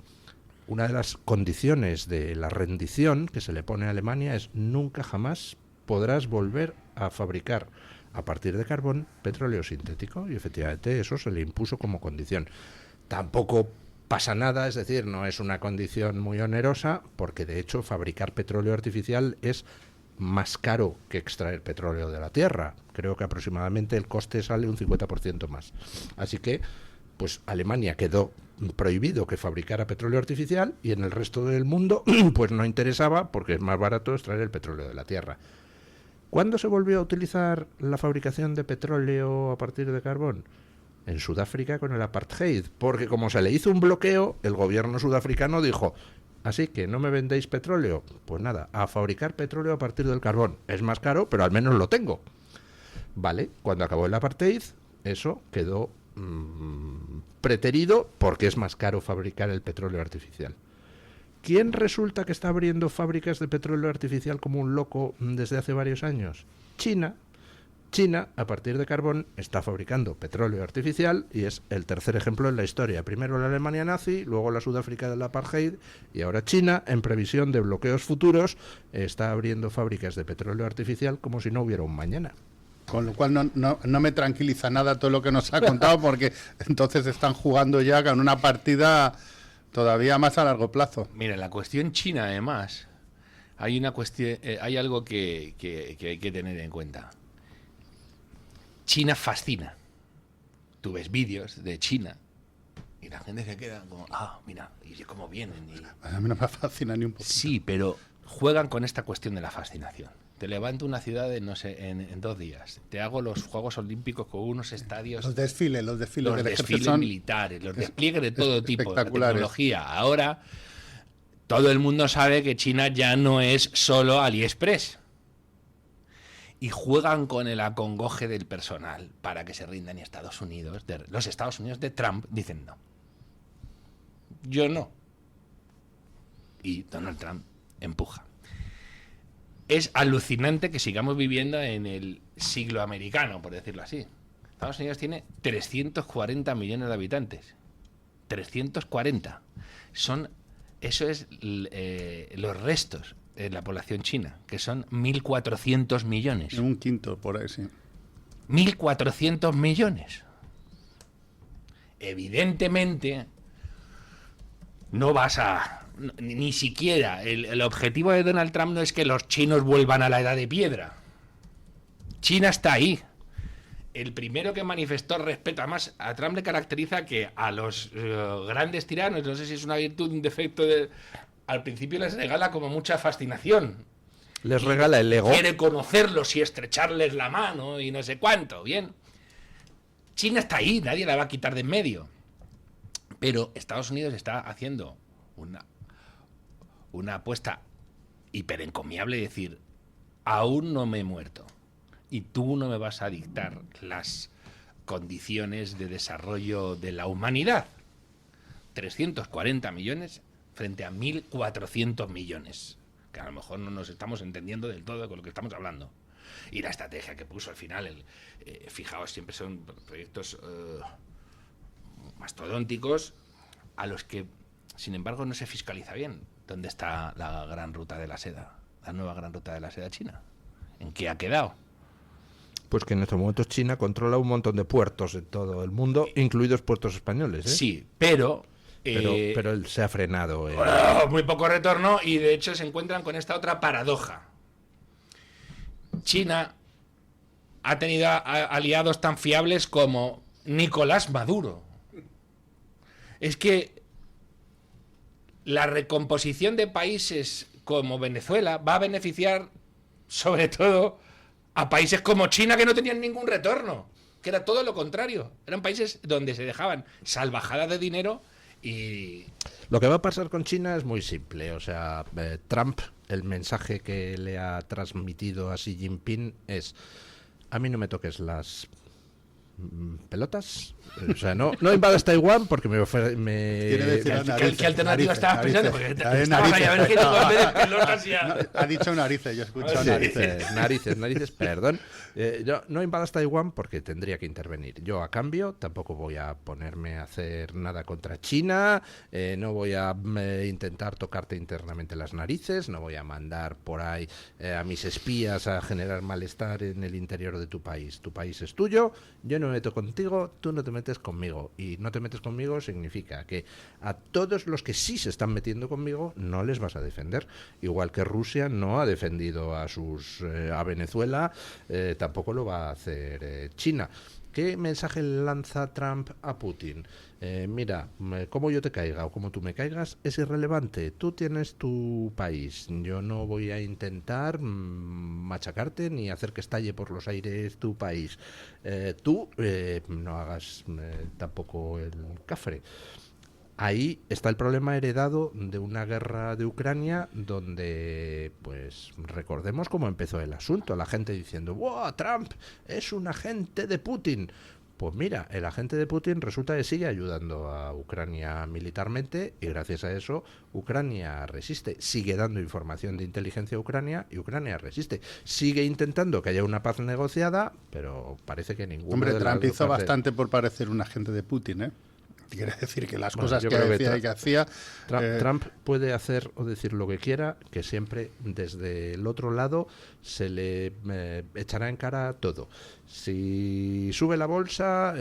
S2: una de las condiciones de la rendición que se le pone a Alemania es nunca jamás podrás volver a fabricar a partir de carbón petróleo sintético, y efectivamente eso se le impuso como condición. Tampoco pasa nada, es decir, no es una condición muy onerosa, porque de hecho fabricar petróleo artificial es más caro que extraer petróleo de la tierra. Creo que aproximadamente el coste sale un 50% más. Así que, pues Alemania quedó prohibido que fabricara petróleo artificial, y en el resto del mundo pues no interesaba, porque es más barato extraer el petróleo de la tierra. ¿Cuándo se volvió a utilizar la fabricación de petróleo a partir de carbón? En Sudáfrica con el apartheid, porque como se le hizo un bloqueo, el gobierno sudafricano dijo, así que no me vendéis petróleo, pues nada, a fabricar petróleo a partir del carbón. Es más caro, pero al menos lo tengo. Vale, cuando acabó el apartheid, eso quedó preterido, porque es más caro fabricar el petróleo artificial. ¿Quién resulta que está abriendo fábricas de petróleo artificial como un loco desde hace varios años? China. China, a partir de carbón, está fabricando petróleo artificial, y es el tercer ejemplo en la historia. Primero la Alemania nazi, luego la Sudáfrica del apartheid, y ahora China, en previsión de bloqueos futuros, está abriendo fábricas de petróleo artificial como si no hubiera un mañana.
S4: Con lo cual no me tranquiliza nada todo lo que nos ha contado, porque entonces están jugando ya con una partida todavía más a largo plazo.
S3: Mira, la cuestión china, además, hay algo que hay que tener en cuenta. China fascina. Tú ves vídeos de China y la gente se queda como, mira, y cómo vienen.
S4: A mí no me fascina ni un poco.
S3: Sí, pero juegan con esta cuestión de la fascinación. Te levanto una ciudad en 2 días. Te hago los Juegos Olímpicos con unos estadios.
S4: Los desfiles
S3: son militares, los despliegues de todo tipo, de
S4: espectaculares.
S3: tecnología. Ahora todo el mundo sabe que China ya no es solo AliExpress. Y juegan con el acongoje del personal para que se rindan, y los Estados Unidos de Trump dicen no. Yo no. Y Donald Trump empuja. Es alucinante que sigamos viviendo en el siglo americano, por decirlo así. Estados Unidos tiene 340 millones de habitantes. 340. Eso es los restos de la población china, que son 1.400 millones.
S4: Un quinto por ahí, sí.
S3: 1.400 millones. Evidentemente, no vas a... Ni siquiera el objetivo de Donald Trump no es que los chinos vuelvan a la edad de piedra. China está ahí. El primero que manifestó respeto, además a Trump le caracteriza que a los grandes tiranos, no sé si es una virtud, un defecto, al principio les regala como mucha fascinación.
S2: Les regala el ego.
S3: Quiere conocerlos y estrecharles la mano y no sé cuánto, bien. China está ahí, nadie la va a quitar de en medio. Pero Estados Unidos está haciendo una apuesta hiperencomiable, decir, aún no me he muerto y tú no me vas a dictar las condiciones de desarrollo de la humanidad. 340 millones frente a 1.400 millones, que a lo mejor no nos estamos entendiendo del todo con lo que estamos hablando. Y la estrategia que puso al final, fijaos, siempre son proyectos mastodónticos a los que, sin embargo, no se fiscaliza bien. ¿Dónde está la gran ruta de la seda? La nueva gran ruta de la seda china. ¿En qué ha quedado?
S2: Pues que en estos momentos China controla un montón de puertos en todo el mundo, incluidos puertos españoles, ¿eh?
S3: Sí, pero
S2: él se ha frenado.
S3: Muy poco retorno, y de hecho se encuentran con esta otra paradoja. China ha tenido aliados tan fiables como Nicolás Maduro. Es que la recomposición de países como Venezuela va a beneficiar sobre todo a países como China, que no tenían ningún retorno, que era todo lo contrario. Eran países donde se dejaban salvajadas de dinero. Y
S2: lo que va a pasar con China es muy simple. O sea, Trump, el mensaje que le ha transmitido a Xi Jinping es: a mí no me toques las pelotas, o sea, no invadas Taiwán porque me
S3: ¿Qué alternativa estabas pensando? Porque
S4: ha dicho narices, yo escucho
S2: narices, perdón. No invadas Taiwán porque tendría que intervenir. Yo, a cambio, tampoco voy a ponerme a hacer nada contra China, no voy a intentar tocarte internamente las narices, no voy a mandar por ahí a mis espías a generar malestar en el interior de tu país. Tu país es tuyo, yo no me meto contigo, tú no te metes conmigo. Y no te metes conmigo significa que a todos los que sí se están metiendo conmigo no les vas a defender. Igual que Rusia no ha defendido a Venezuela, tampoco lo va a hacer China. ¿Qué mensaje lanza Trump a Putin? Mira, como yo te caiga o como tú me caigas es irrelevante. Tú tienes tu país. Yo no voy a intentar machacarte ni hacer que estalle por los aires tu país. Tú no hagas tampoco el cafre. Ahí está el problema heredado de una guerra de Ucrania donde, pues, recordemos cómo empezó el asunto. La gente diciendo: ¡wow! Trump es un agente de Putin. Pues mira, el agente de Putin resulta que sigue ayudando a Ucrania militarmente y gracias a eso Ucrania resiste. Sigue dando información de inteligencia a Ucrania y Ucrania resiste. Sigue intentando que haya una paz negociada, pero parece que ninguno.
S4: Hombre, Trump hizo bastante por parecer un agente de Putin, ¿eh? Quiere decir que las cosas que decía y que hacía...
S2: Trump puede hacer o decir lo que quiera, que siempre desde el otro lado se le echará en cara todo. Si sube la bolsa,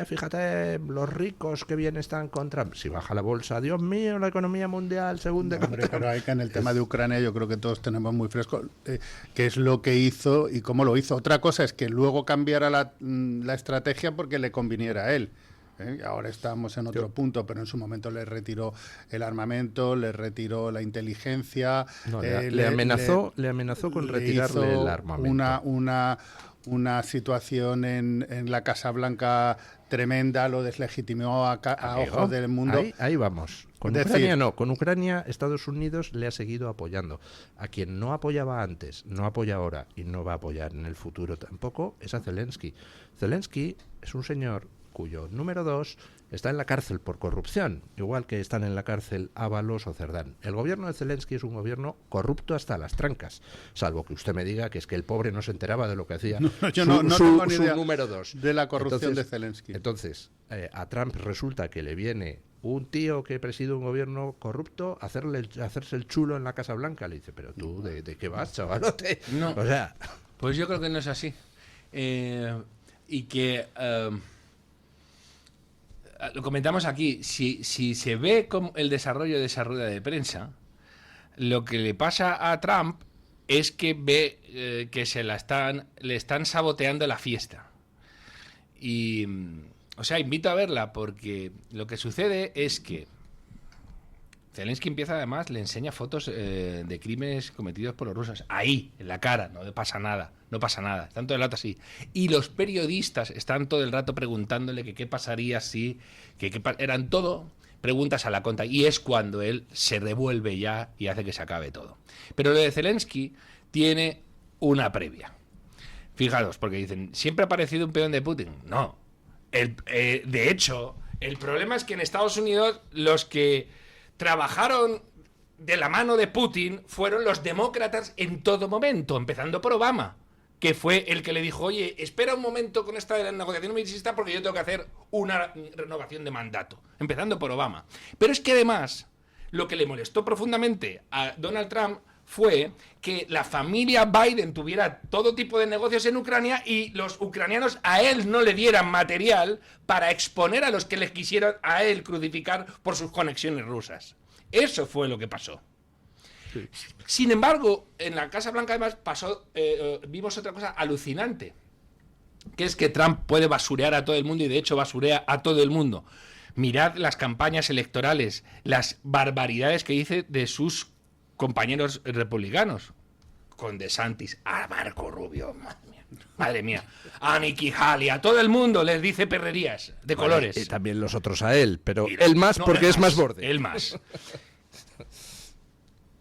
S2: fíjate los ricos que bien están con Trump. Si baja la bolsa, Dios mío, la economía mundial se hunde.
S4: No, hombre, pero hay que en el tema de Ucrania yo creo que todos tenemos muy fresco qué es lo que hizo y cómo lo hizo. Otra cosa es que luego cambiara la estrategia porque le conviniera a él. Ahora estamos en otro punto, pero en su momento le retiró el armamento, le retiró la inteligencia.
S2: No, le amenazó con retirarle el armamento.
S4: Una situación en la Casa Blanca tremenda, lo deslegitimó a ojos del mundo.
S2: Ahí vamos. Con Ucrania no, con Ucrania Estados Unidos le ha seguido apoyando. A quien no apoyaba antes, no apoya ahora y no va a apoyar en el futuro tampoco es a Zelensky. Zelensky es un señor cuyo número 2 está en la cárcel por corrupción, igual que están en la cárcel Ábalos o Cerdán. El gobierno de Zelensky es un gobierno corrupto hasta las trancas, salvo que usted me diga que es que el pobre no se enteraba de lo que hacía
S4: no tengo ni idea
S2: número 2
S4: de la corrupción de Zelensky.
S2: Entonces, a Trump resulta que le viene un tío que preside un gobierno corrupto a hacerse el chulo en la Casa Blanca. Le dice: pero tú, ¿de qué vas, chavalote?
S3: No,
S2: o sea,
S3: pues yo creo que no es así. Y que... lo comentamos aquí, si se ve como el desarrollo de esa rueda de prensa, lo que le pasa a Trump es que ve que le están saboteando la fiesta. Y, o sea, invito a verla porque lo que sucede es que Zelensky empieza, además, le enseña fotos de crímenes cometidos por los rusos. Ahí, en la cara, no pasa nada, están todo el rato así. Y los periodistas están todo el rato preguntándole que qué pasaría si... eran todo preguntas a la contra. Y es cuando él se revuelve ya y hace que se acabe todo. Pero lo de Zelensky tiene una previa. Fijaros, porque dicen, ¿siempre ha parecido un peón de Putin? No. De hecho, el problema es que en Estados Unidos los que trabajaron de la mano de Putin fueron los demócratas en todo momento, empezando por Obama. que fue el que le dijo, oye, espera un momento con esta de la negociación militarista porque yo tengo que hacer una renovación de mandato, empezando por Obama. Pero es que además, lo que le molestó profundamente a Donald Trump fue que la familia Biden tuviera todo tipo de negocios en Ucrania y los ucranianos a él no le dieran material para exponer a los que le quisieran a él crucificar por sus conexiones rusas. Eso fue lo que pasó. Sí. Sin embargo, en la Casa Blanca además vimos otra cosa alucinante, que es que Trump puede basurear a todo el mundo y de hecho basurea a todo el mundo. Mirad las campañas electorales, las barbaridades que dice de sus compañeros republicanos, con DeSantis, a Marco Rubio, madre mía, a Nikki Haley, a todo el mundo les dice perrerías de colores.
S2: Y también los otros a él, pero él más porque es más borde.
S3: Él más.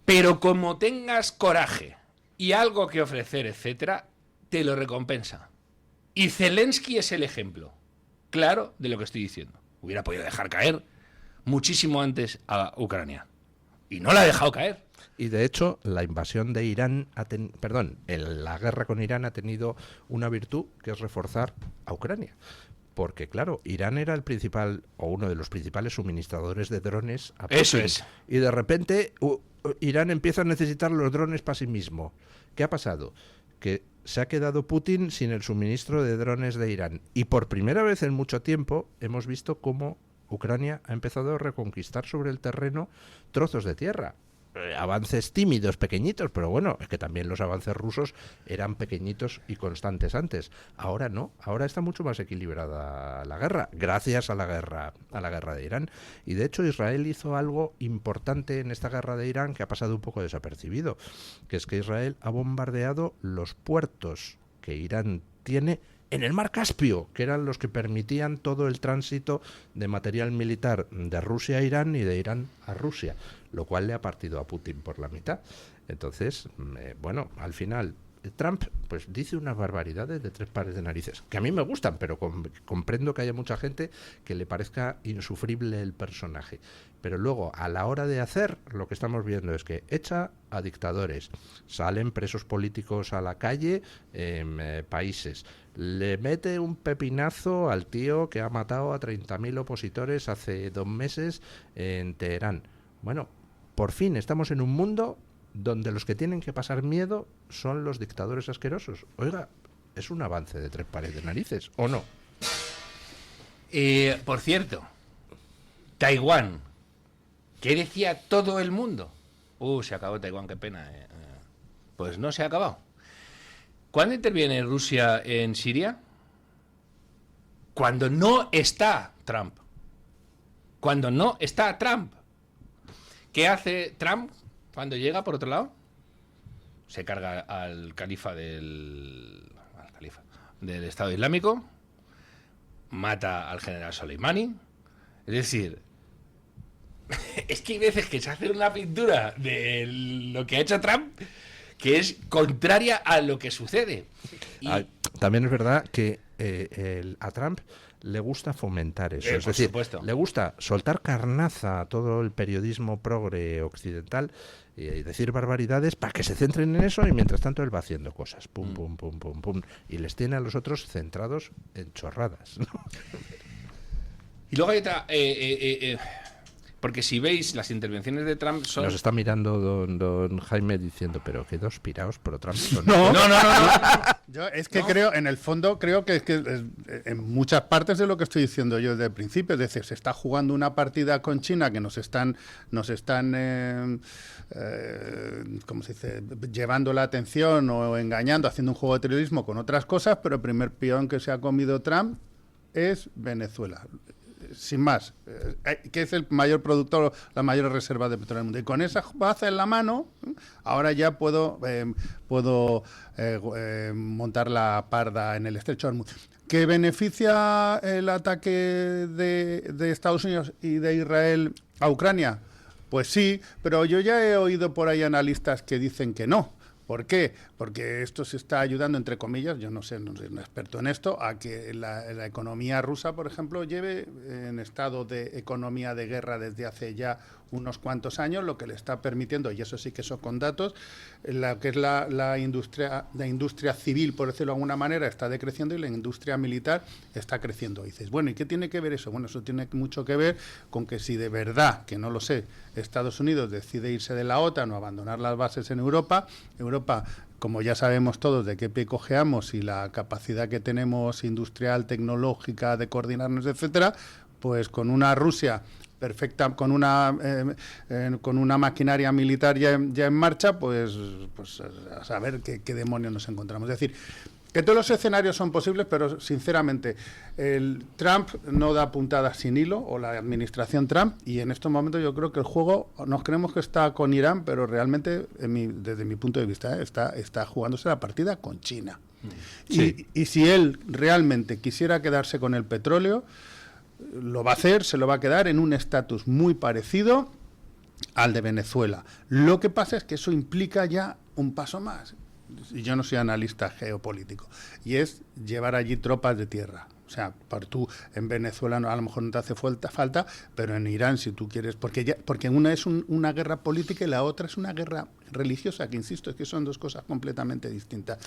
S3: Pero como tengas coraje y algo que ofrecer, etcétera, te lo recompensa. Y Zelensky es el ejemplo claro de lo que estoy diciendo. Hubiera podido dejar caer muchísimo antes a Ucrania. Y no la ha dejado caer.
S2: Y de hecho, la invasión de Irán, la guerra con Irán ha tenido una virtud que es reforzar a Ucrania. Porque claro, Irán era el principal o uno de los principales suministradores de drones a Putin.
S3: Eso es.
S2: Y de repente Irán empieza a necesitar los drones para sí mismo. ¿Qué ha pasado? Que se ha quedado Putin sin el suministro de drones de Irán. Y por primera vez en mucho tiempo hemos visto cómo Ucrania ha empezado a reconquistar sobre el terreno trozos de tierra. Avances tímidos, pequeñitos, pero bueno, es que también los avances rusos eran pequeñitos y constantes antes. Ahora no, ahora está mucho más equilibrada la guerra, gracias a la guerra de Irán. Y de hecho Israel hizo algo importante en esta guerra de Irán que ha pasado un poco desapercibido, que es que Israel ha bombardeado los puertos que Irán tiene en el mar Caspio, que eran los que permitían todo el tránsito de material militar de Rusia a Irán y de Irán a Rusia, lo cual le ha partido a Putin por la mitad. Entonces, bueno, al final Trump pues dice unas barbaridades de 3 pares de narices, que a mí me gustan, pero comprendo que haya mucha gente que le parezca insufrible el personaje. Pero luego, a la hora de hacer, lo que estamos viendo es que echa a dictadores, salen presos políticos a la calle en países, le mete un pepinazo al tío que ha matado a 30.000 opositores hace 2 meses en Teherán. Bueno, por fin estamos en un mundo donde los que tienen que pasar miedo son los dictadores asquerosos. Oiga, ¿es un avance de 3 pares de narices o no?
S3: Por cierto, Taiwán, ¿qué decía todo el mundo? Se acabó Taiwán, qué pena. Pues no se ha acabado. ¿Cuándo interviene Rusia en Siria? Cuando no está Trump. Cuando no está Trump. ¿Qué hace Trump cuando llega, por otro lado? Se carga al califa del Estado Islámico, mata al general Soleimani. Es decir, es que hay veces que se hace una pintura de lo que ha hecho Trump que es contraria a lo que sucede. Y
S2: también es verdad que a Trump le gusta fomentar eso, es decir,
S3: supuesto,
S2: le gusta soltar carnaza a todo el periodismo progre occidental y decir barbaridades para que se centren en eso y mientras tanto él va haciendo cosas, pum, pum, pum, pum, pum, y les tiene a los otros centrados en chorradas, ¿no?
S3: Y luego hay otra... porque si veis, las intervenciones de Trump son...
S2: Nos está mirando don Jaime diciendo, pero qué 2 piraos pro Trump son.
S3: No.
S4: Yo es que creo, en el fondo, creo que en muchas partes de lo que estoy diciendo yo desde el principio, es decir, se está jugando una partida con China que nos están ¿cómo se dice?, llevando la atención o engañando, haciendo un juego de terrorismo con otras cosas, pero el primer peón que se ha comido Trump es Venezuela. Sin más, que es el mayor productor, la mayor reserva de petróleo del mundo. Y con esa baza en la mano, ahora ya puedo montar la parda en el estrecho de Hormuz. ¿Que beneficia el ataque de Estados Unidos y de Israel a Ucrania? Pues sí, pero yo ya he oído por ahí analistas que dicen que no. ¿Por qué? Porque esto se está ayudando, entre comillas, yo no soy un experto en esto, a que la economía rusa, por ejemplo, lleve en estado de economía de guerra desde hace ya unos cuantos años, lo que le está permitiendo, y eso sí que son con datos, lo que es la industria civil, por decirlo de alguna manera, está decreciendo y la industria militar está creciendo. Y dices, bueno, ¿y qué tiene que ver eso? Bueno, eso tiene mucho que ver con que si de verdad, que no lo sé, Estados Unidos decide irse de la OTAN o abandonar las bases en Europa, como ya sabemos todos de qué pie cojeamos y la capacidad que tenemos industrial, tecnológica, de coordinarnos, etcétera, pues con una Rusia perfecta, con una maquinaria militar ya en marcha, pues a saber qué demonios nos encontramos. Es decir, que todos los escenarios son posibles, pero sinceramente el Trump no da puntadas sin hilo, o la administración Trump, y en estos momentos yo creo que el juego, nos creemos que está con Irán, pero realmente desde mi punto de vista está jugándose la partida con China. Sí. Y si él realmente quisiera quedarse con el petróleo, lo va a hacer, se lo va a quedar en un estatus muy parecido al de Venezuela. Lo que pasa es que eso implica ya un paso más. Y yo no soy analista geopolítico, y es llevar allí tropas de tierra. O sea, tú en Venezuela a lo mejor no te hace falta, pero en Irán, si tú quieres, porque una es una guerra política y la otra es una guerra religiosa, que insisto, es que son dos cosas completamente distintas.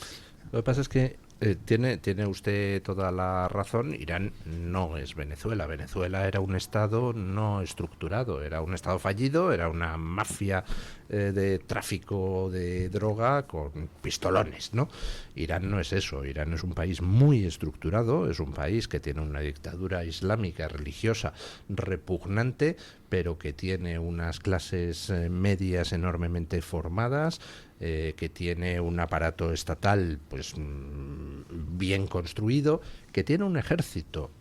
S2: Lo que pasa es que tiene usted toda la razón. Irán no es Venezuela. Venezuela era un estado no estructurado, era un estado fallido, era una mafia de tráfico de droga con pistolones, ¿no? Irán no es eso. Irán es un país muy estructurado, es un país que tiene una dictadura islámica religiosa repugnante, pero que tiene unas clases medias enormemente formadas, que tiene un aparato estatal pues bien construido, que tiene un ejército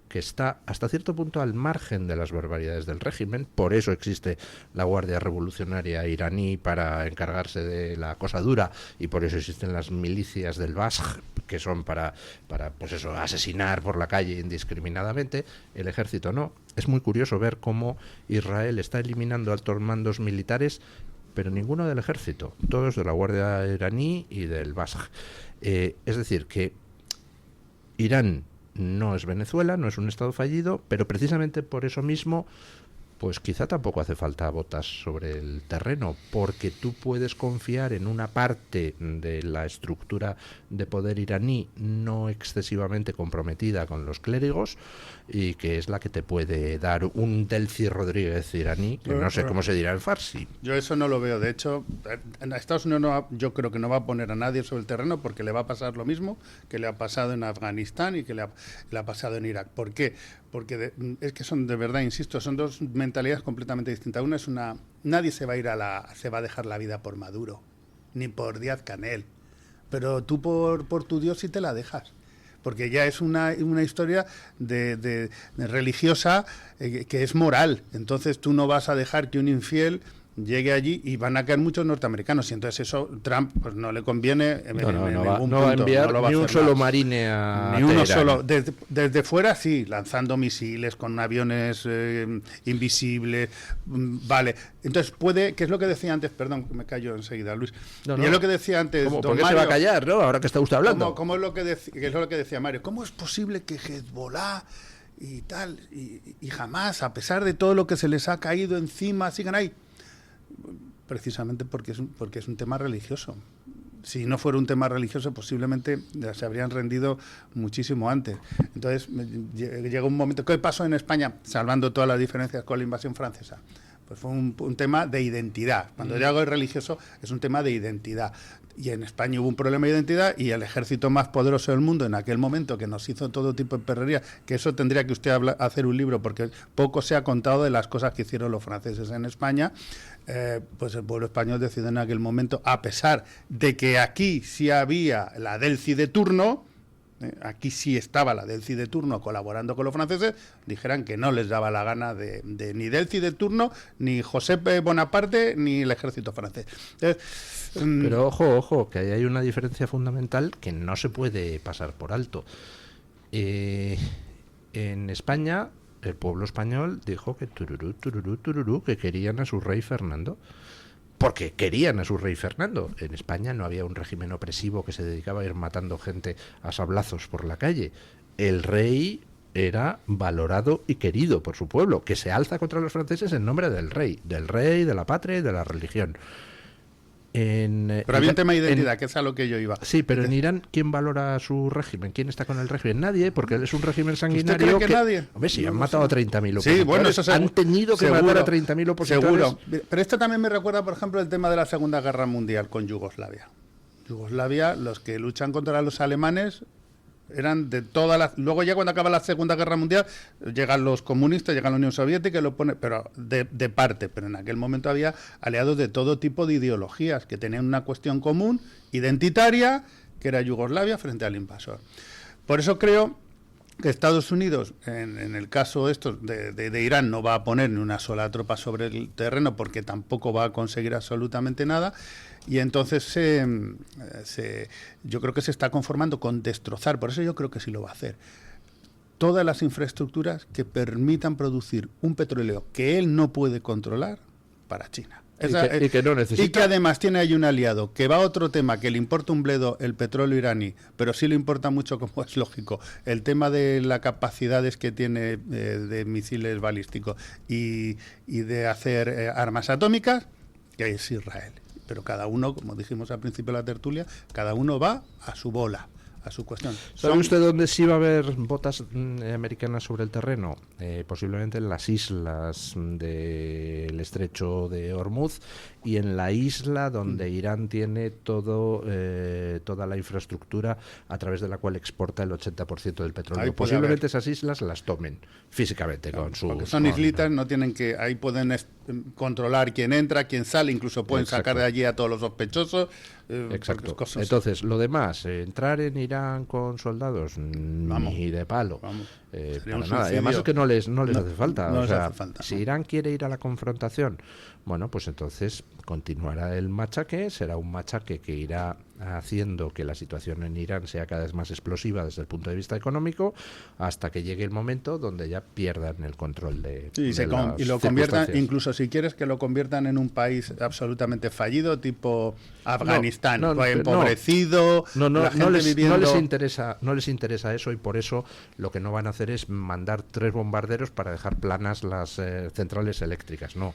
S2: que está hasta cierto punto al margen de las barbaridades del régimen. Por eso existe la Guardia Revolucionaria iraní, para encargarse de la cosa dura, y por eso existen las milicias del Basj, que son para pues eso, asesinar por la calle indiscriminadamente. El ejército no. Es muy curioso ver cómo Israel está eliminando altos mandos militares, pero ninguno del ejército, todos de la Guardia iraní y del Basj. Es decir, que Irán no es Venezuela, no es un estado fallido, pero precisamente por eso mismo, pues quizá tampoco hace falta botas sobre el terreno, porque tú puedes confiar en una parte de la estructura de poder iraní no excesivamente comprometida con los clérigos, y que es la que te puede dar un Delcy Rodríguez iraní, que no sé cómo se dirá en farsi.
S4: Yo eso no lo veo. De hecho, en Estados Unidos yo creo que no va a poner a nadie sobre el terreno, porque le va a pasar lo mismo que le ha pasado en Afganistán y que le ha pasado en Irak. ¿Por qué? Porque es que son, de verdad, insisto, son dos mentalidades completamente distintas. Una es nadie se va a dejar la vida por Maduro, ni por Díaz-Canel, pero tú por tu Dios sí te la dejas, porque ya es una historia de religiosa, que es moral. Entonces tú no vas a dejar que un infiel llegue allí, y van a caer muchos norteamericanos, y entonces eso Trump pues no le conviene.
S2: No va a enviar ni un solo marine a
S4: ni uno solo. Desde fuera sí, lanzando misiles con aviones invisibles, vale. Entonces puede, que es lo que decía antes, perdón, me callo enseguida, Luis. Y es lo que decía antes.
S2: ¿Por qué Mario se va a callar, no? Ahora que está usted hablando.
S4: ¿Cómo es lo que decía Mario? ¿Cómo es posible que Hezbollah y tal y jamás, a pesar de todo lo que se les ha caído encima, sigan ahí? Precisamente porque es un tema religioso. Si no fuera un tema religioso, posiblemente se habrían rendido muchísimo antes. Entonces llega un momento. ¿Qué pasó en España, salvando todas las diferencias con la invasión francesa? Pues fue un tema de identidad. Cuando yo hago religioso, es un tema de identidad. Y en España hubo un problema de identidad, y el ejército más poderoso del mundo en aquel momento, que nos hizo todo tipo de perrería, que eso tendría que usted hacer un libro, porque poco se ha contado de las cosas que hicieron los franceses en España. Pues el pueblo español decidió en aquel momento, a pesar de que aquí sí había la Delcy de turno, aquí sí estaba la Delcy de turno colaborando con los franceses, dijeran que no les daba la gana de ni Delcy de turno, ni José Bonaparte, ni el ejército francés. Entonces,
S2: pero ojo, que ahí hay una diferencia fundamental que no se puede pasar por alto. En España, el pueblo español dijo que tururú, que querían a su rey Fernando. porque querían a su rey Fernando. En España no había un régimen opresivo que se dedicaba a ir matando gente a sablazos por la calle. El rey era valorado y querido por su pueblo, que se alza contra los franceses en nombre del rey, de la patria y de la religión.
S4: Pero había un tema de identidad, que es a lo que yo iba.
S2: Sí, pero en Irán, ¿quién valora su régimen? ¿Quién está con el régimen? Nadie, porque es un régimen sanguinario.
S4: ¿Usted cree que nadie?
S2: Hombre, sí, han matado a 30.000 opositores.
S4: Sí, bueno, eso
S2: han tenido que matar a 30.000 opositores.
S4: Seguro. Pero esto también me recuerda, por ejemplo, el tema de la Segunda Guerra Mundial con Yugoslavia. Yugoslavia, los que luchan contra los alemanes eran de todas las... Luego ya cuando acaba la Segunda Guerra Mundial llegan los comunistas, llega la Unión Soviética y lo pone, pero de parte, pero en aquel momento había aliados de todo tipo de ideologías que tenían una cuestión común, identitaria, que era Yugoslavia frente al invasor. Por eso creo que Estados Unidos, en el caso de Irán, no va a poner ni una sola tropa sobre el terreno porque tampoco va a conseguir absolutamente nada. Y entonces yo creo que se está conformando con destrozar, por eso yo creo que sí lo va a hacer, todas las infraestructuras que permitan producir un petróleo que él no puede controlar para China.
S2: Y que no necesita.
S4: Y que además tiene ahí un aliado que va a otro tema, que le importa un bledo el petróleo iraní, pero sí le importa mucho, como es lógico, el tema de las capacidades que tiene de misiles balísticos y de hacer armas atómicas, que es Israel. Pero cada uno, como dijimos al principio de la tertulia, cada uno va a su bola, a su cuestión.
S2: ¿Sabe usted dónde sí va a haber botas americanas sobre el terreno? Posiblemente en las islas del estrecho de Hormuz y en la isla donde Irán tiene toda la infraestructura a través de la cual exporta el 80% del petróleo. Posiblemente esas islas las tomen físicamente, claro, con su...
S4: Porque son islitas, no tienen que... Ahí pueden controlar quién entra, quién sale, incluso pueden sacar de allí a todos los sospechosos.
S2: Exacto. Entonces, lo demás, entrar en Irán con soldados, ni de palo. Para nada. Y además es que no les hace falta.
S4: No
S2: o sea,
S4: hace falta,
S2: si Irán quiere ir a la confrontación, bueno, pues entonces continuará el machaque, será un machaque que irá haciendo que la situación en Irán sea cada vez más explosiva desde el punto de vista económico, hasta que llegue el momento donde ya pierdan el control
S4: y lo conviertan, incluso si quieres que lo conviertan en un país absolutamente fallido, tipo Afganistán, empobrecido,
S2: no les interesa eso, y por eso lo que no van a hacer es mandar 3 bombarderos para dejar planas las centrales eléctricas. No,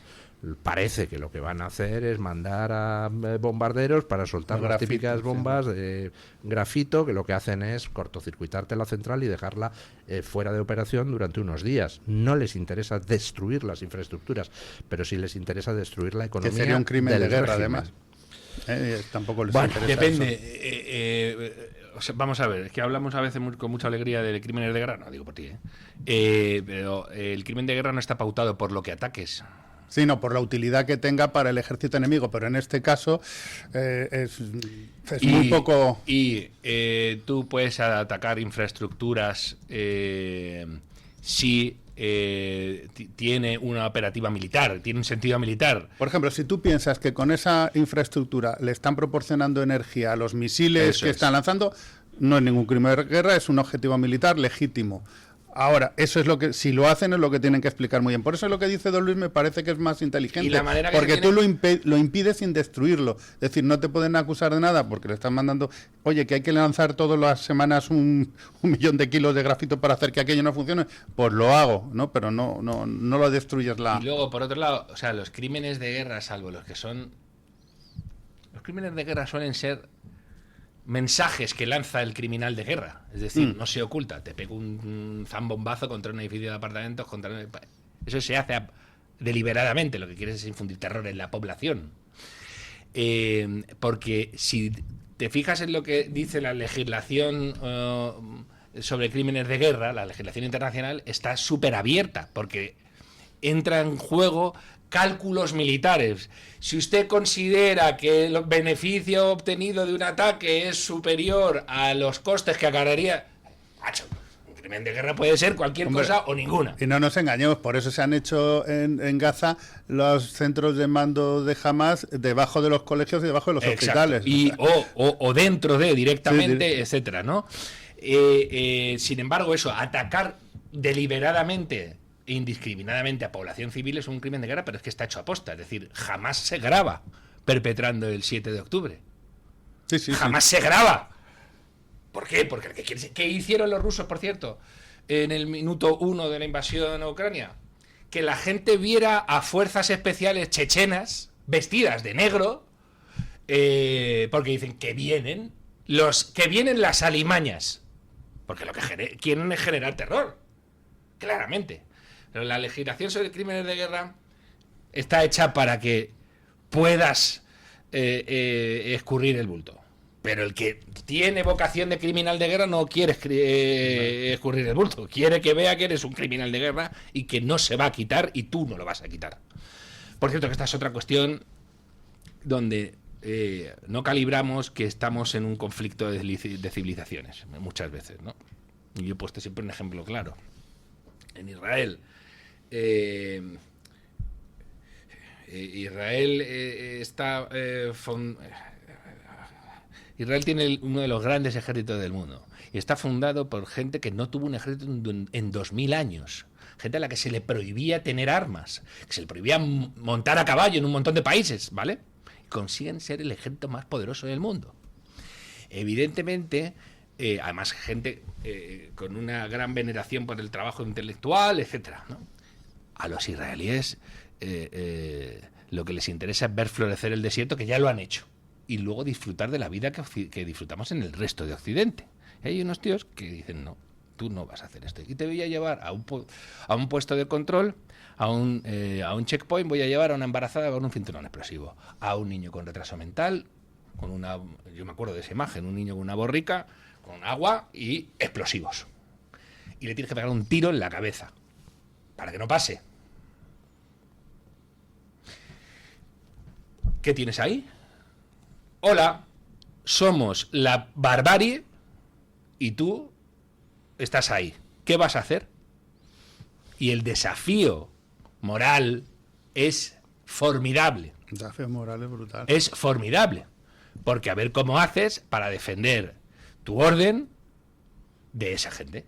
S2: parece que lo que van a hacer es mandar a bombarderos para soltar las típicas bombas de grafito, que lo que hacen es cortocircuitarte la central y dejarla fuera de operación durante unos días. No les interesa destruir las infraestructuras, pero sí les interesa destruir la economía.
S4: Que sería un crimen de guerra,
S2: régimen.
S4: Además. Tampoco les interesa.
S3: Depende. O sea, vamos a ver, es que hablamos a veces con mucha alegría de crímenes de guerra, no digo por ti, pero el crimen de guerra no está pautado por lo que ataques.
S4: Sí, no, por la utilidad que tenga para el ejército enemigo, pero en este caso es muy poco...
S3: Y tú puedes atacar infraestructuras si tiene una operativa militar, tiene un sentido militar.
S4: Por ejemplo, si tú piensas que con esa infraestructura le están proporcionando energía a los misiles están lanzando, no es ningún crimen de guerra, es un objetivo militar legítimo. Ahora, eso es lo que, si lo hacen, es lo que tienen que explicar muy bien. Por eso lo que dice Don Luis me parece que es más inteligente.
S3: Y la manera que
S4: porque tú lo impides sin destruirlo. Es decir, no te pueden acusar de nada porque le están mandando, oye, que hay que lanzar todas las semanas un millón de kilos de grafito para hacer que aquello no funcione. Pues lo hago, ¿no? Pero no lo destruyes
S3: Y luego, por otro lado, o sea, los crímenes de guerra, salvo los que son... Los crímenes de guerra suelen ser mensajes que lanza el criminal de guerra, es decir, no se oculta, te pego un zambombazo contra un edificio de apartamentos, eso se hace deliberadamente, lo que quieres es infundir terror en la población, porque si te fijas en lo que dice la legislación sobre crímenes de guerra, la legislación internacional está súper abierta, porque entra en juego cálculos militares. Si usted considera que el beneficio obtenido de un ataque es superior a los costes que acarrearía, macho, un crimen de guerra puede ser cualquier cosa o ninguna.
S4: Y no nos engañemos, por eso se han hecho en Gaza los centros de mando de Hamas debajo de los colegios y debajo de los hospitales.
S3: Y, o dentro de directamente, etcétera, ¿no? Sin embargo, eso, atacar deliberadamente indiscriminadamente a población civil es un crimen de guerra, pero es que está hecho a posta, es decir, jamás se graba, perpetrando el 7 de octubre.
S4: Sí.
S3: Jamás se graba. ¿Por qué? Porque ¿qué hicieron los rusos, por cierto, en el minuto 1 de la invasión a Ucrania? Que la gente viera a fuerzas especiales chechenas vestidas de negro, porque dicen que vienen las alimañas, porque lo que quieren es generar terror, claramente. Pero la legislación sobre crímenes de guerra está hecha para que puedas escurrir el bulto. Pero el que tiene vocación de criminal de guerra no quiere escurrir el bulto. Quiere que vea que eres un criminal de guerra y que no se va a quitar y tú no lo vas a quitar. Por cierto, que esta es otra cuestión donde no calibramos que estamos en un conflicto de civilizaciones, muchas veces, ¿no? Y yo he puesto siempre un ejemplo claro. En Israel... Israel tiene uno de los grandes ejércitos del mundo y está fundado por gente que no tuvo un ejército en 2000 años. Gente a la que se le prohibía tener armas, que se le prohibía montar a caballo en un montón de países, ¿vale? Y consiguen ser el ejército más poderoso del mundo. Evidentemente, además gente con una gran veneración por el trabajo intelectual, etcétera, ¿no? A los israelíes lo que les interesa es ver florecer el desierto, que ya lo han hecho, y luego disfrutar de la vida que disfrutamos en el resto de Occidente. Y hay unos tíos que dicen, no, tú no vas a hacer esto. Y te voy a llevar a un puesto de control, a un checkpoint, voy a llevar a una embarazada con un cinturón explosivo, a un niño con retraso mental, yo me acuerdo de esa imagen, un niño con una borrica, con agua y explosivos. Y le tienes que pegar un tiro en la cabeza, para que no pase. ¿Qué tienes ahí? Hola, somos la barbarie y tú estás ahí. ¿Qué vas a hacer? Y el desafío moral es formidable.
S4: El desafío moral es brutal.
S3: Es formidable. Porque a ver cómo haces para defender tu orden de esa gente.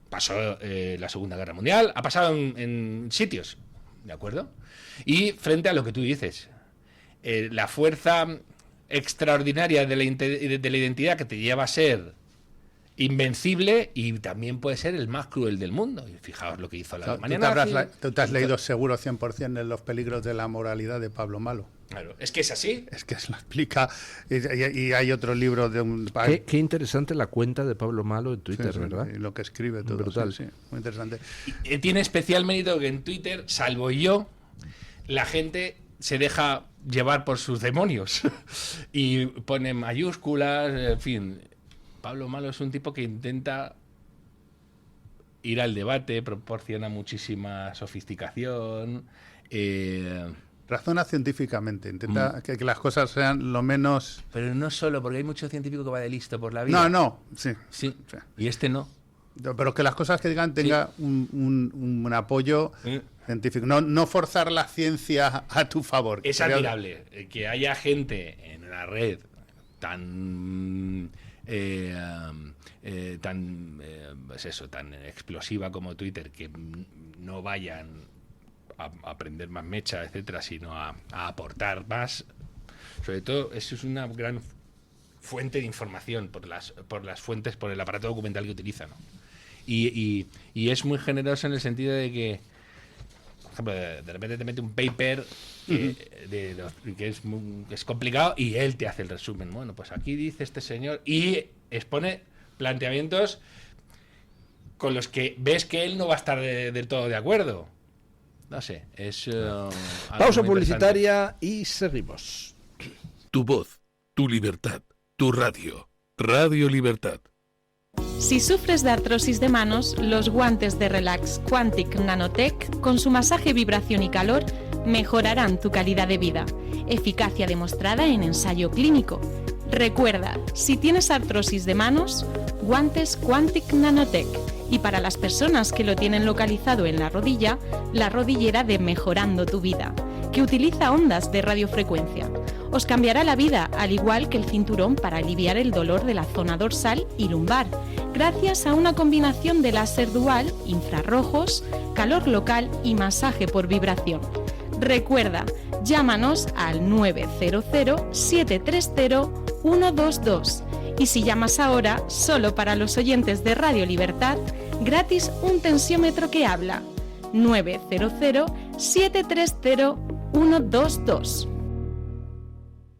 S3: Pasó la Segunda Guerra Mundial, ha pasado en sitios, ¿de acuerdo? Y frente a lo que tú dices, la fuerza extraordinaria de la identidad que te lleva a ser invencible y también puede ser el más cruel del mundo. Y fijaos lo que hizo la Alemania nazi.
S4: Tú te has leído seguro 100% en Los peligros de la moralidad de Pablo Malo.
S3: Claro, es que es así.
S4: Es que se lo explica. Y hay otro libro de un...
S2: Qué interesante la cuenta de Pablo Malo en Twitter,
S4: sí,
S2: ¿verdad?
S4: Y lo que escribe todo.
S2: Brutal.
S4: Sí, muy interesante.
S3: Y tiene especial mérito que en Twitter, salvo yo, la gente se deja llevar por sus demonios y pone mayúsculas, en fin. Pablo Malo es un tipo que intenta ir al debate, proporciona muchísima sofisticación.
S4: Razona científicamente, intenta que las cosas sean lo menos...
S3: Pero no solo, porque hay mucho científico que va de listo por la vida.
S4: Sí.
S3: Y este no.
S4: Pero que las cosas que digan tenga un apoyo científico. No forzar la ciencia a tu favor.
S3: Es admirable que haya gente en la red tan tan explosiva como Twitter, que no vayan a prender más mecha, etcétera, sino a aportar más. Sobre todo, eso es una gran fuente de información por las fuentes, por el aparato documental que utilizan, ¿no? Y es muy generoso en el sentido de que, por ejemplo, de repente te mete un paper que es complicado y él te hace el resumen. Bueno, pues aquí dice este señor y expone planteamientos con los que ves que él no va a estar del todo de acuerdo. No sé, es...
S2: Pausa publicitaria y seguimos.
S1: Tu voz, tu libertad, tu radio. Radio Libertad.
S6: Si sufres de artrosis de manos, los guantes de Relax Quantic Nanotech, con su masaje, vibración y calor, mejorarán tu calidad de vida. Eficacia demostrada en ensayo clínico. Recuerda, si tienes artrosis de manos, guantes Quantic Nanotech. Y para las personas que lo tienen localizado en la rodilla, la rodillera de Mejorando tu Vida, que utiliza ondas de radiofrecuencia. Os cambiará la vida, al igual que el cinturón para aliviar el dolor de la zona dorsal y lumbar, gracias a una combinación de láser dual, infrarrojos, calor local y masaje por vibración. Recuerda, llámanos al 900-730-122 y si llamas ahora, solo para los oyentes de Radio Libertad, gratis un tensiómetro que habla. 900-730-122.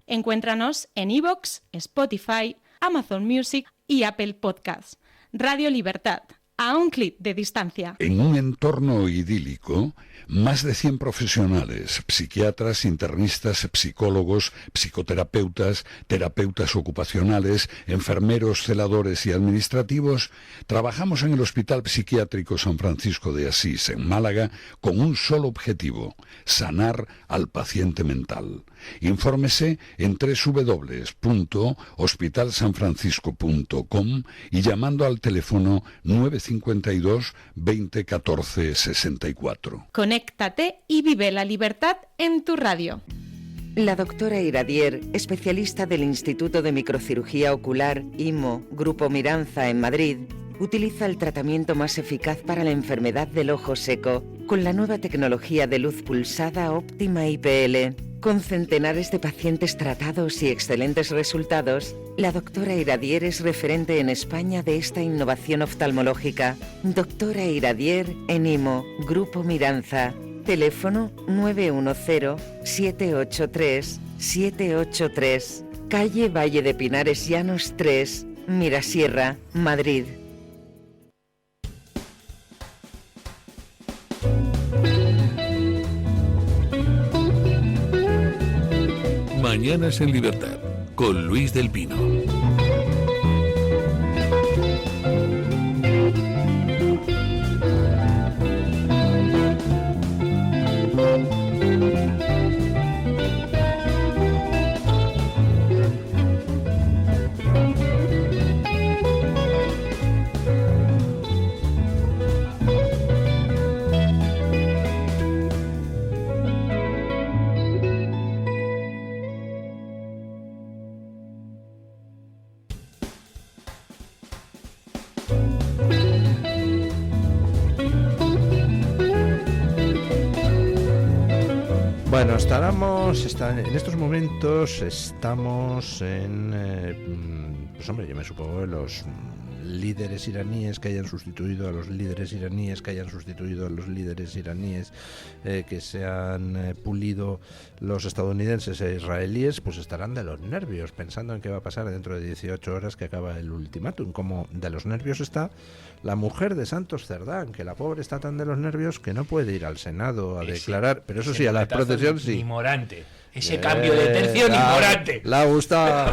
S6: Encuéntranos en iVoox, Spotify, Amazon Music y Apple Podcasts. Radio Libertad, a un clic de distancia.
S9: En un entorno idílico, más de 100 profesionales, psiquiatras, internistas, psicólogos, psicoterapeutas, terapeutas ocupacionales, enfermeros, celadores y administrativos, trabajamos en el Hospital Psiquiátrico San Francisco de Asís, en Málaga, con un solo objetivo: sanar al paciente mental. Infórmese en www.hospitalsanfrancisco.com y llamando al teléfono 952 20 14 64.
S6: Conéctate y vive la libertad en tu radio.
S8: La doctora Iradier, especialista del Instituto de Microcirugía Ocular, IMO, Grupo Miranza en Madrid, utiliza el tratamiento más eficaz para la enfermedad del ojo seco con la nueva tecnología de luz pulsada óptima IPL. Con centenares de pacientes tratados y excelentes resultados, la doctora Iradier es referente en España de esta innovación oftalmológica. Doctora Iradier en IMO, Grupo Miranza. Teléfono 910-783-783. Calle Valle de Pinares Llanos 3, Mirasierra, Madrid.
S1: Mañanas en Libertad, con Luis del Pino.
S2: Bueno, en estos momentos estamos en, pues hombre, yo me supongo que los líderes iraníes que hayan sustituido a los líderes iraníes, que hayan sustituido a los líderes iraníes, que se han pulido los estadounidenses e israelíes, pues estarán de los nervios, pensando en qué va a pasar dentro de 18 horas que acaba el ultimátum. Como de los nervios está la mujer de Santos Cerdán, que la pobre está tan de los nervios que no puede ir al Senado a declarar, pero eso sí, a la procesión sí.
S3: Morante. Ese cambio de tercio ni Morante.
S2: Le ha gustado.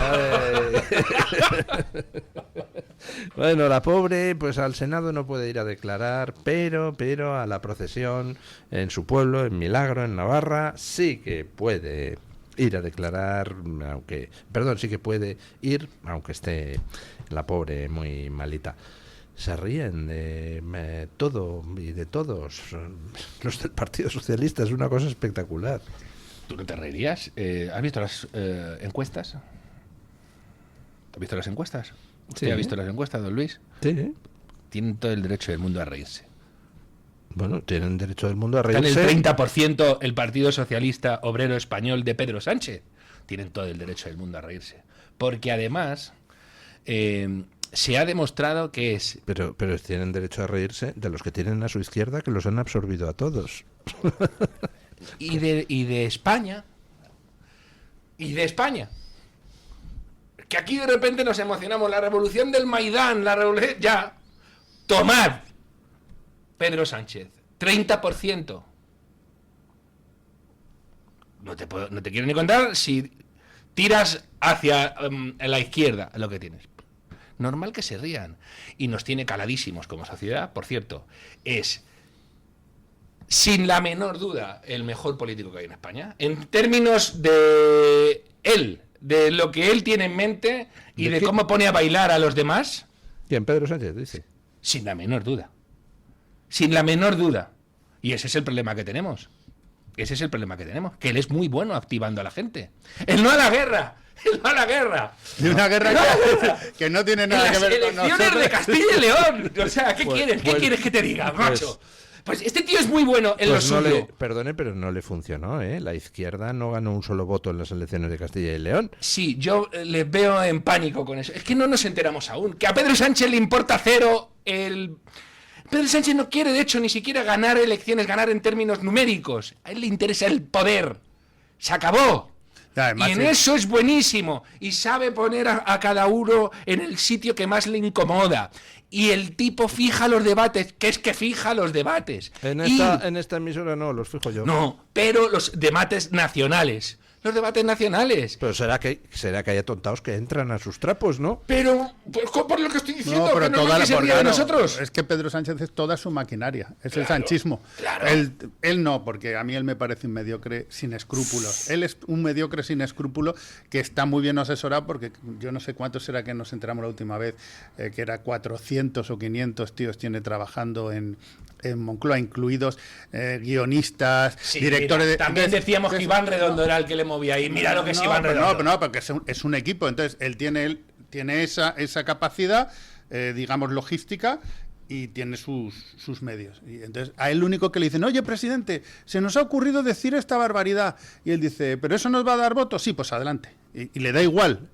S2: Bueno, la pobre, pues al Senado no puede ir a declarar, pero a la procesión en su pueblo, en Milagro, en Navarra, sí que puede ir a declarar, sí que puede ir, aunque esté la pobre muy malita. Se ríen de todo y de todos los del Partido Socialista, es una cosa espectacular.
S3: ¿Tú no te reirías? ¿Has visto las encuestas? ¿Has visto las encuestas?
S2: Sí.
S3: ¿Has visto las encuestas, don Luis?
S2: Sí.
S3: Tienen todo el derecho del mundo a reírse.
S2: Bueno, tienen derecho del mundo a reírse.
S3: Están el 30% el Partido Socialista Obrero Español de Pedro Sánchez. Tienen todo el derecho del mundo a reírse. Porque además se ha demostrado que es...
S2: Pero tienen derecho a reírse de los que tienen a su izquierda, que los han absorbido a todos.
S3: Y de España. Y de España. Que aquí de repente nos emocionamos. La revolución del Maidán, la revolución... Ya. Tomad. Pedro Sánchez. 30%. No te quiero ni contar si tiras hacia la izquierda lo que tienes. Normal que se rían. Y nos tiene caladísimos como sociedad. Por cierto, es... sin la menor duda, el mejor político que hay en España. En términos de él, de lo que él tiene en mente y de cómo pone a bailar a los demás.
S2: ¿Quién? Pedro Sánchez dice.
S3: Sin la menor duda. Sin la menor duda. Y ese es el problema que tenemos. Ese es el problema que tenemos. Que él es muy bueno activando a la gente. ¡El no a la guerra! ¡El no a la guerra!
S4: De una guerra que no tiene nada que ver con nosotros.
S3: ¡Elecciones de Castilla y León! O sea, ¿qué quieres? ¿Qué quieres que te diga, macho? Pues este tío es muy bueno en
S2: Pues
S3: lo suyo.
S2: perdone, pero no le funcionó, ¿eh? La izquierda no ganó un solo voto en las elecciones de Castilla y León.
S3: Sí, yo les veo en pánico con eso. Es que no nos enteramos aún. Que a Pedro Sánchez le importa cero el... Pedro Sánchez no quiere, de hecho, ni siquiera ganar elecciones, ganar en términos numéricos. A él le interesa el poder. Se acabó.
S4: Además,
S3: Y en eso es buenísimo. Y sabe poner a cada uno en el sitio que más le incomoda. Y el tipo fija los debates, que es que fija los debates.
S2: En
S3: Y-
S2: esta emisora no, los fijo yo.
S3: No, pero los debates nacionales. Los debates nacionales.
S2: Pero será que haya tontados que entran a sus trapos, ¿no?
S3: Pero, pues, por lo que estoy diciendo,
S4: No, pero
S3: que normal que se ría de nosotros.
S4: Es que Pedro Sánchez es toda su maquinaria, es el
S3: Claro,
S4: sanchismo.
S3: claro.
S4: Él no, porque a mí él me parece un mediocre sin escrúpulos. Él es un mediocre sin escrúpulos que está muy bien asesorado, porque yo no sé cuántos será que nos enteramos la última vez, que era 400 o 500 tíos tiene trabajando en Moncloa, incluidos guionistas,
S3: Sí,
S4: directores
S3: mira, también decíamos que Iván Redondo era el que le movía ahí. Mira lo que es Iván
S4: pero
S3: Redondo.
S4: no, porque es un equipo. Entonces, él tiene esa capacidad, digamos, logística, y tiene sus medios. Y entonces, a él lo único que le dicen, oye, presidente, se nos ha ocurrido decir esta barbaridad. Y él dice, ¿pero eso nos va a dar votos? Sí, pues adelante. Y le da igual,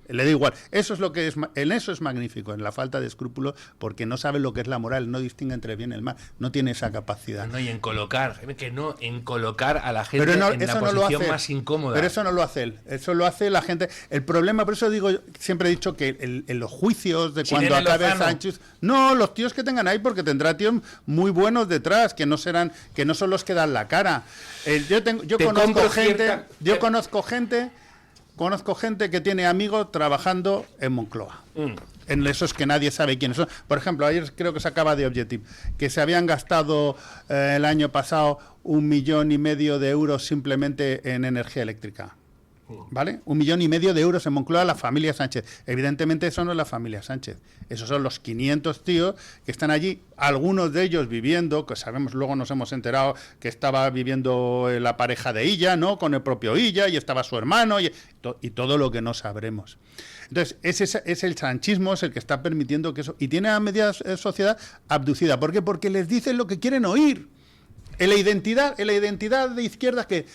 S4: Eso es lo que en eso es magnífico, en la falta de escrúpulos, porque no sabe lo que es la moral, no distingue entre el bien y el mal, no tiene esa capacidad.
S3: No, y en colocar, en colocar a la gente
S4: Pero no,
S3: en la
S4: eso no lo
S3: posición
S4: hace
S3: más incómoda.
S4: Pero eso no lo hace él, eso lo hace la gente. El problema, por eso digo, siempre he dicho que en los juicios de cuando
S3: Irene
S4: acabe
S3: Lozano.
S4: Sánchez, no, los tíos que tengan ahí, porque tendrá tíos muy buenos detrás, que no son los que dan la cara. Conozco gente que tiene amigos trabajando en Moncloa. En esos que nadie sabe quiénes son. Por ejemplo, ayer creo que se acaba de Objective, que se habían gastado el año pasado 1,5 millones de euros simplemente en energía eléctrica. ¿Vale? 1,5 millones de euros en Moncloa, la familia Sánchez. Evidentemente eso no es la familia Sánchez. Esos son los 500 tíos que están allí, algunos de ellos viviendo, que sabemos, luego nos hemos enterado que estaba viviendo la pareja de Illa, ¿no? Con el propio Illa, y estaba su hermano, y todo lo que no sabremos. Entonces, es el sanchismo, es el que está permitiendo que eso... Y tiene a media sociedad abducida. ¿Por qué? Porque les dicen lo que quieren oír. En la identidad de izquierdas que...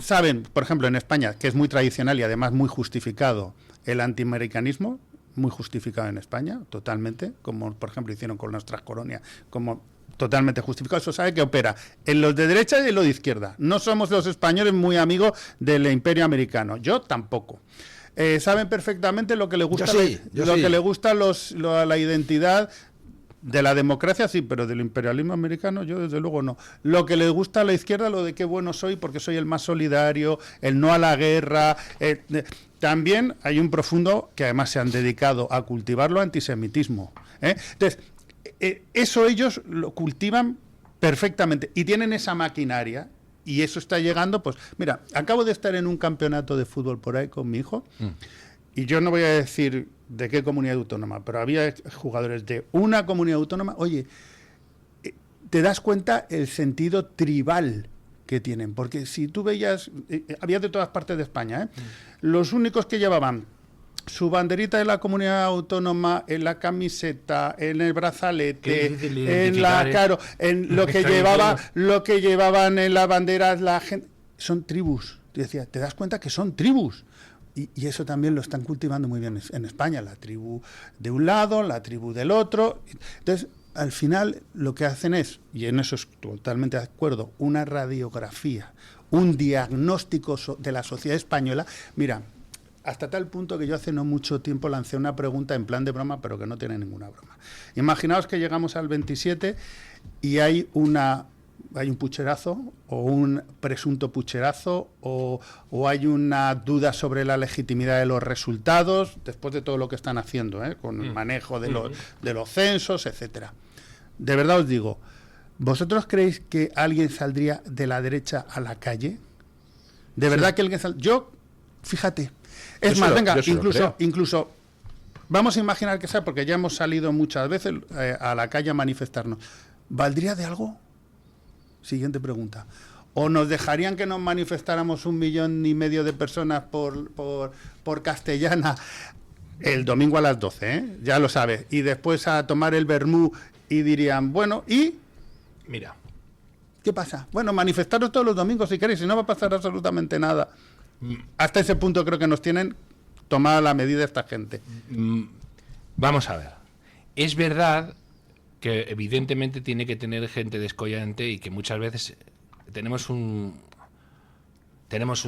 S4: saben, por ejemplo, en España, que es muy tradicional y además muy justificado, el antiamericanismo, muy justificado en España, totalmente, como por ejemplo hicieron con nuestras colonias, como totalmente justificado. Eso sabe que opera en los de derecha y en los de izquierda. No somos los españoles muy amigos del imperio americano, yo tampoco. Saben perfectamente lo que le gusta, que le gusta la identidad de la democracia, sí, pero del imperialismo americano yo desde luego no. Lo que le gusta a la izquierda, lo de qué bueno soy porque soy el más solidario, el no a la guerra. También hay un profundo, que además se han dedicado a cultivarlo, antisemitismo. Entonces, eso ellos lo cultivan perfectamente y tienen esa maquinaria. Y eso está llegando, pues, mira, acabo de estar en un campeonato de fútbol por ahí con mi hijo, y yo no voy a decir de qué comunidad autónoma, pero había jugadores de una comunidad autónoma. Oye, te das cuenta el sentido tribal que tienen, porque si tú veías, había de todas partes de España, los únicos que llevaban su banderita de la comunidad autónoma en la camiseta, en el brazalete, en lo que llevaban en las banderas la gente, son tribus. Te das cuenta que son tribus. Y eso también lo están cultivando muy bien en España, la tribu de un lado, la tribu del otro. Entonces, al final lo que hacen es, y en eso es totalmente de acuerdo, una radiografía, un diagnóstico de la sociedad española. Mira, hasta tal punto que yo hace no mucho tiempo lancé una pregunta en plan de broma, pero que no tiene ninguna broma. Imaginaos que llegamos al 27 y hay un pucherazo o un presunto pucherazo o hay una duda sobre la legitimidad de los resultados después de todo lo que están haciendo, con el manejo de los censos, etcétera. De verdad os digo, ¿vosotros creéis que alguien saldría de la derecha a la calle? ¿De verdad que alguien saldría? Yo, fíjate, es más, venga, incluso vamos a imaginar que sea, porque ya hemos salido muchas veces a la calle a manifestarnos. ¿Valdría de algo? Siguiente pregunta. ¿O nos dejarían que nos manifestáramos 1,5 millones de personas por Castellana el domingo a las 12, ya lo sabes, y después a tomar el vermú y dirían, bueno, ¿y
S3: Mira.
S4: ¿Qué pasa? Bueno, manifestaros todos los domingos si queréis, y no va a pasar absolutamente nada. Hasta ese punto creo que nos tienen tomada la medida esta gente.
S3: Vamos a ver. Es verdad que evidentemente tiene que tener gente descollante y que muchas veces tenemos un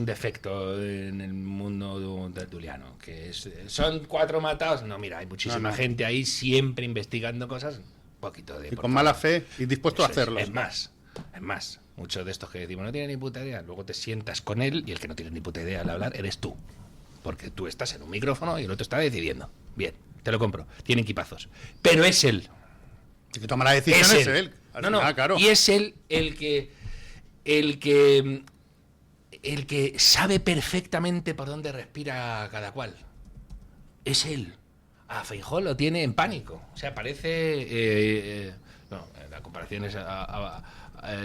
S3: defecto en el mundo tertuliano, que son 4 matados. No, mira, hay muchísima gente ahí siempre investigando cosas, un poquito de...
S4: Y con mala fe y dispuesto a hacerlo.
S3: Es más, muchos de estos que decimos no tienen ni puta idea, luego te sientas con él y el que no tiene ni puta idea al hablar eres tú. Porque tú estás en un micrófono y el otro está decidiendo. Bien, te lo compro. Tiene equipazos. Pero es él.
S4: El que toma la decisión es él.
S3: Claro. Y es él el que sabe perfectamente por dónde respira cada cual. Es él. A Feijóo lo tiene en pánico. O sea, parece... la comparación es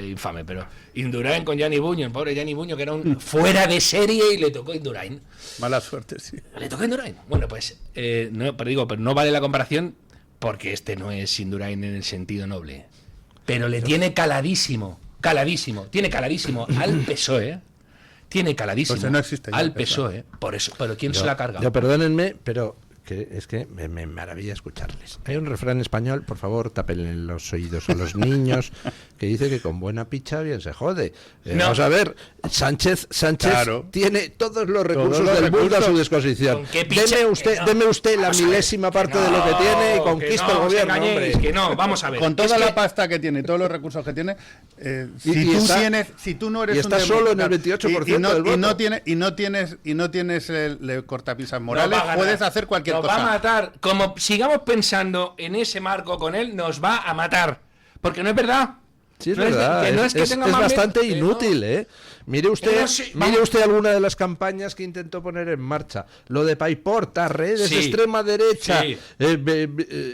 S3: infame, pero Indurain con Gianni Buño, el pobre Gianni Buño, que era un fuera de serie y le tocó Indurain.
S4: Mala suerte, sí.
S3: Le tocó Indurain. Bueno, pues, pero no vale la comparación porque este no es Indurain en el sentido noble. Pero le tiene caladísimo al PSOE. Tiene caladísimo
S4: pues no existe ya,
S3: al PSOE. Por eso, pero ¿quién se la carga?
S2: Perdónenme, pero es que me maravilla escucharles. Hay un refrán español, por favor, tápenle los oídos a los niños, que dice que con buena picha bien se jode. Vamos a ver, Sánchez claro, tiene todos los recursos del mundo a su disposición. Deme usted la milésima parte de lo que tiene y conquista el gobierno, hombre.
S3: Que no, vamos a ver.
S4: Con toda la pasta que tiene, todos los recursos que tiene, si tú no eres
S2: y estás solo en el 28% del voto.
S4: Y no tienes el cortapisas morales, puedes hacer cualquier
S3: nos va a matar. Como sigamos pensando en ese marco con él, nos va a matar. Porque no es verdad.
S2: Sí, es verdad. Es bastante inútil, ¿eh? Mire usted alguna de las campañas que intentó poner en marcha. Lo de Paiporta, redes de extrema derecha. Sí.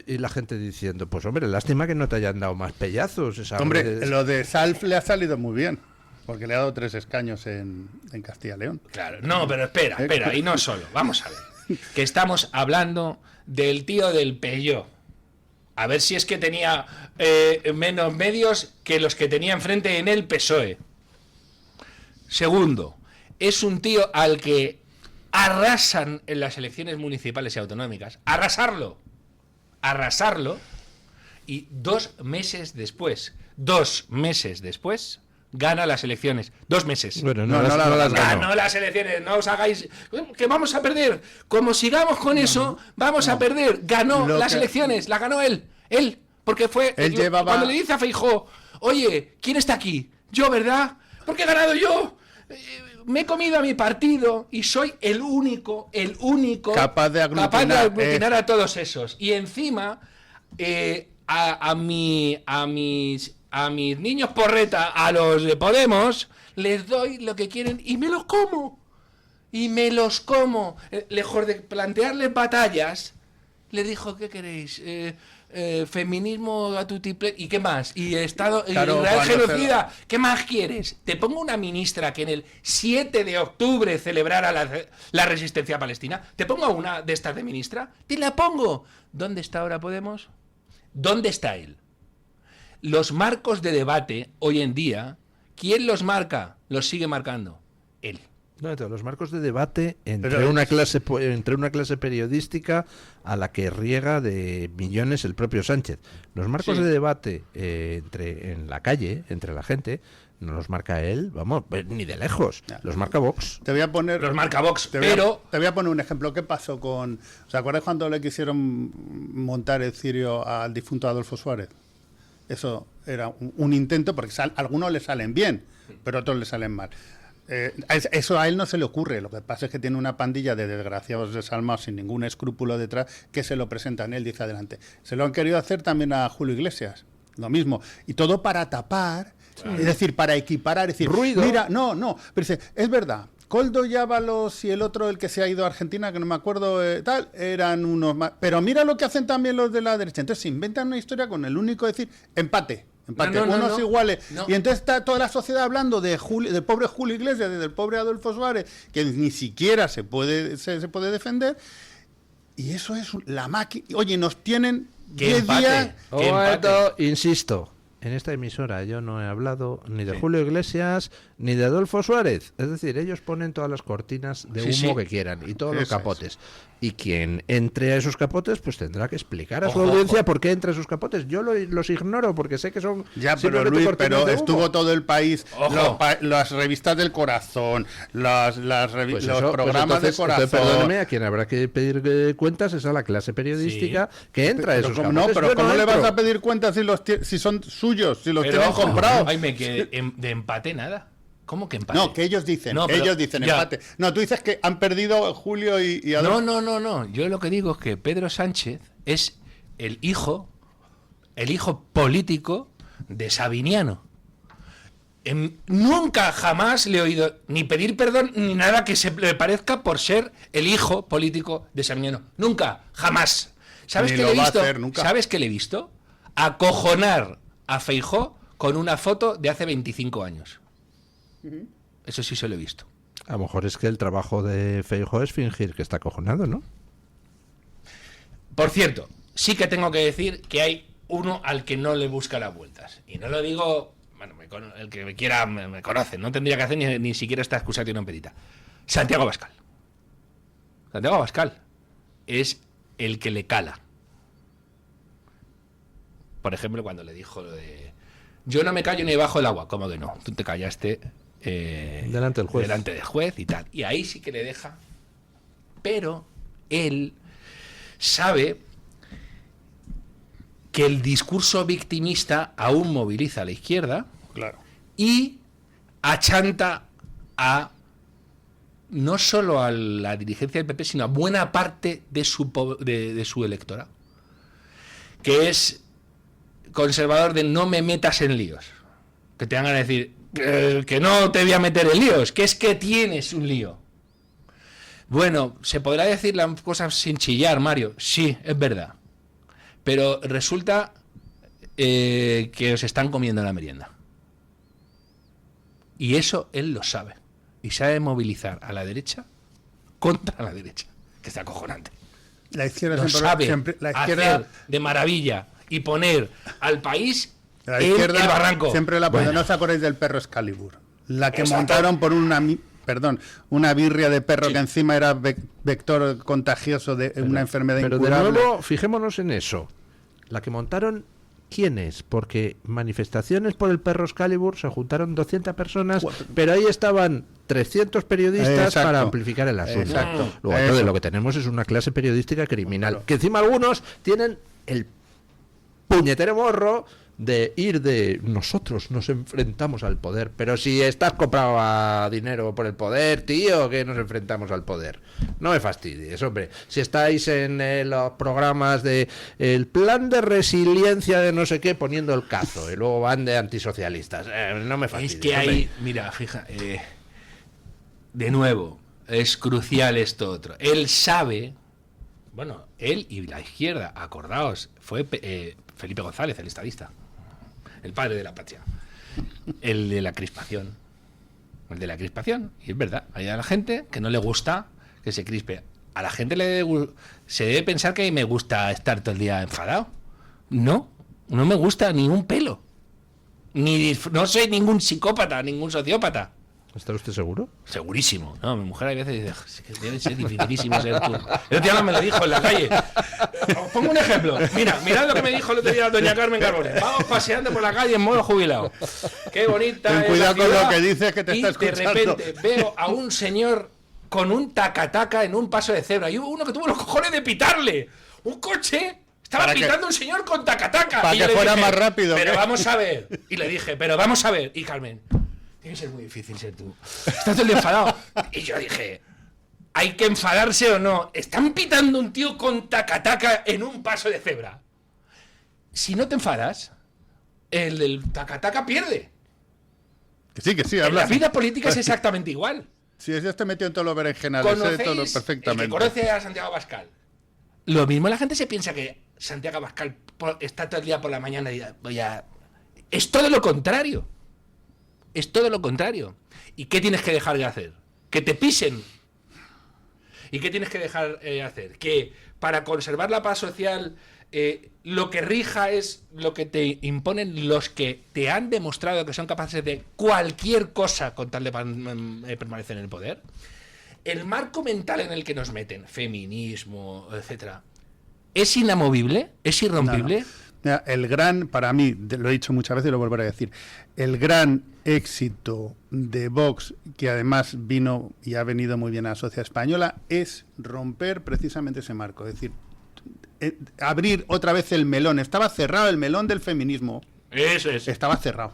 S2: Y la gente diciendo, pues hombre, lástima que no te hayan dado más pellazos.
S4: Hombre, lo de Salf le ha salido muy bien. Porque le ha dado 3 escaños en Castilla y León.
S3: Claro, no, pero espera, y no solo. Vamos a ver. Que estamos hablando del tío del Peugeot. A ver si es que tenía menos medios que los que tenía enfrente en el PSOE. Segundo, es un tío al que arrasan en las elecciones municipales y autonómicas. Arrasarlo. Y 2 meses después, gana las elecciones. 2 meses.
S2: Bueno, no las
S3: ganó las elecciones. No os hagáis que vamos a perder. Como sigamos con eso, vamos a perder. Ganó las elecciones, las ganó él. Porque fue cuando le dice a Feijóo, oye, ¿quién está aquí? Yo, ¿verdad? Porque he ganado yo. Me he comido a mi partido y soy el único
S4: capaz de aglutinar
S3: a todos esos. Y encima a mis niños porreta, a los de Podemos, les doy lo que quieren y me los como. Lejos de plantearles batallas, les dijo, ¿qué queréis? Feminismo a tutiplén. ¿Y qué más? Y Estado Israel genocida. ¿Qué más quieres? Te pongo una ministra que en el 7 de octubre celebrara la resistencia palestina. ¿Te pongo una de estas de ministra? Te la pongo. ¿Dónde está ahora Podemos? ¿Dónde está él? Los marcos de debate hoy en día, ¿quién los marca? Los sigue marcando él.
S2: No, los marcos de debate entre una clase periodística a la que riega de millones el propio Sánchez. Los marcos de debate en la calle, entre la gente, no los marca él, vamos, ni de lejos. Los marca Vox.
S3: Los marca Vox,
S4: te voy a poner un ejemplo. ¿Qué pasó con... ¿Os acuerdas cuando le quisieron montar el cirio al difunto Adolfo Suárez? Eso era un intento, porque algunos le salen bien, pero otros le salen mal. Eso a él no se le ocurre. Lo que pasa es que tiene una pandilla de desgraciados desalmados sin ningún escrúpulo detrás que se lo presentan. Él dice adelante. Se lo han querido hacer también a Julio Iglesias. Lo mismo. Y todo para tapar, es decir, para equiparar. Es decir,
S2: ruido.
S4: Mira, pero dice, es verdad. Koldo y Ábalos y el otro, el que se ha ido a Argentina, que no me acuerdo, eran unos más. Pero mira lo que hacen también los de la derecha. Entonces se inventan una historia con el único decir, empate, unos iguales. Y entonces está toda la sociedad hablando del pobre Julio Iglesias, del pobre Adolfo Suárez, que ni siquiera se puede defender. Y eso es la máquina. Oye, nos tienen 10 días.
S2: Insisto. en esta emisora yo no he hablado ni de Julio Iglesias ni de Adolfo Suárez. Es decir, ellos ponen todas las cortinas de humo que quieran y todos los capotes. Y quien entre a esos capotes, pues tendrá que explicar a su audiencia por qué entra a esos capotes. Yo los ignoro porque sé que son...
S4: Ya, pero Luis, estuvo todo el país, las revistas del corazón, los programas de corazón...
S2: Perdóneme, a quien habrá que pedir cuentas es a la clase periodística que entra a esos capotes.
S4: No, pero ¿cómo le vas a pedir cuentas si son suyos, si los tienen comprados?
S3: Ay, de empate nada. ¿Cómo que empate?
S4: No, que ellos dicen empate. No, tú dices que han perdido Julio y Adolfo.
S3: No. Yo lo que digo es que Pedro Sánchez es el hijo político de Sabiniano. Nunca jamás le he oído ni pedir perdón ni nada que se le parezca por ser el hijo político de Sabiniano. Nunca, jamás. ¿Sabes qué le he visto? ¿Sabes qué le he visto? Acojonar a Feijóo con una foto de hace 25 años. Eso sí se lo he visto.
S2: A lo mejor es que el trabajo de Feijóo es fingir que está acojonado, ¿no?
S3: Por cierto, sí que tengo que decir que hay uno al que no le busca las vueltas. Y no lo digo, bueno, el que me quiera me conoce, no tendría que hacer ni siquiera esta excusación en perita. Santiago Abascal. Santiago Abascal es el que le cala. Por ejemplo, cuando le dijo lo de... Yo no me callo ni bajo el agua. ¿Cómo que no? Tú te callaste
S2: delante
S3: del juez y tal. Y ahí sí que le deja. Pero él sabe que el discurso victimista aún moviliza a la izquierda.
S4: Claro.
S3: Y achanta a no solo a la dirigencia del PP, sino a buena parte de su electorado. Que es conservador de no me metas en líos. Que te van a decir que no te voy a meter en líos, que es que tienes un lío. Bueno, ¿se podrá decir las cosas sin chillar, Mario? Sí, es verdad. Pero resulta que os están comiendo la merienda. Y eso él lo sabe. Y sabe movilizar a la derecha contra la derecha, que es acojonante.
S4: La izquierda
S3: lo sabe hacer de maravilla y poner al país
S4: la izquierda,
S3: en el barranco.
S4: Siempre la no os acordáis del perro Excalibur. La que montaron por una birria de perro que encima era vector contagioso de una enfermedad incurable.
S2: Pero de nuevo, fijémonos en eso. La que montaron, ¿quién es? Porque manifestaciones por el perro Excalibur se juntaron 200 personas, pero ahí estaban 300 periodistas para amplificar el asunto. Luego, entonces, lo que tenemos es una clase periodística criminal, que encima algunos tienen el puñetero morro de ir de nosotros nos enfrentamos al poder, pero si estás comprado a dinero por el poder, tío, que nos enfrentamos al poder. No me fastidies, hombre. Si estáis en los programas de el plan de resiliencia de no sé qué poniendo el cazo y luego van de antisocialistas, no me fastidies.
S3: Es que hay, mira, fija, de nuevo, es crucial esto otro. Él sabe, bueno, él y la izquierda, acordaos, fue Felipe González, el estadista. El padre de la patria. El de la crispación. El de la crispación. Y es verdad, hay a la gente que no le gusta que se crispe. A la gente se debe pensar que me gusta estar todo el día enfadado. No me gusta ni un pelo. No soy ningún psicópata, ningún sociópata.
S2: ¿Está usted seguro?
S3: Segurísimo. No, mi mujer a veces dice, es que debe ser dificilísimo ser tú. El otro día me lo dijo en la calle. Os pongo un ejemplo. Mirad lo que me dijo el otro día doña Carmen Carbone. Vamos paseando por la calle en modo jubilado. Qué bonita.
S4: Ten cuidado con lo que dices, que te está escuchando.
S3: Y de repente veo a un señor con un taca-taca en un paso de cebra. Y hubo uno que tuvo los cojones de pitarle. Un coche. Estaba pitando un señor con taca-taca.
S4: Para que fuera más rápido.
S3: Pero vamos a ver. Y le dije, pero vamos a ver. Y Carmen, tiene que ser muy difícil ser tú. Estás todo el día enfadado. Y yo dije, ¿hay que enfadarse o no? Están pitando un tío con taca-taca en un paso de cebra. Si no te enfadas, el del taca-taca pierde.
S4: Que sí,
S3: en la vida política es exactamente igual.
S4: Si ese te metió en todos los berenjenales, todo perfectamente.
S3: El que conoce a Santiago Abascal. Lo mismo la gente se piensa que Santiago Abascal está todo el día por la mañana y es todo lo contrario. Es todo lo contrario. ¿Y qué tienes que dejar de hacer? Que te pisen. ¿Y qué tienes que dejar de hacer? Que para conservar la paz social lo que rija es lo que te imponen los que te han demostrado que son capaces de cualquier cosa con tal de permanecer en el poder. El marco mental en el que nos meten, feminismo, etcétera, ¿es inamovible? ¿Es irrompible?
S4: No. Mira, el gran, para mí, lo he dicho muchas veces y lo volveré a decir, el gran éxito de Vox, que además vino y ha venido muy bien a la sociedad española, es romper precisamente ese marco. Es decir, abrir otra vez el melón. Estaba cerrado el melón del feminismo.
S3: Eso es.
S4: Estaba cerrado.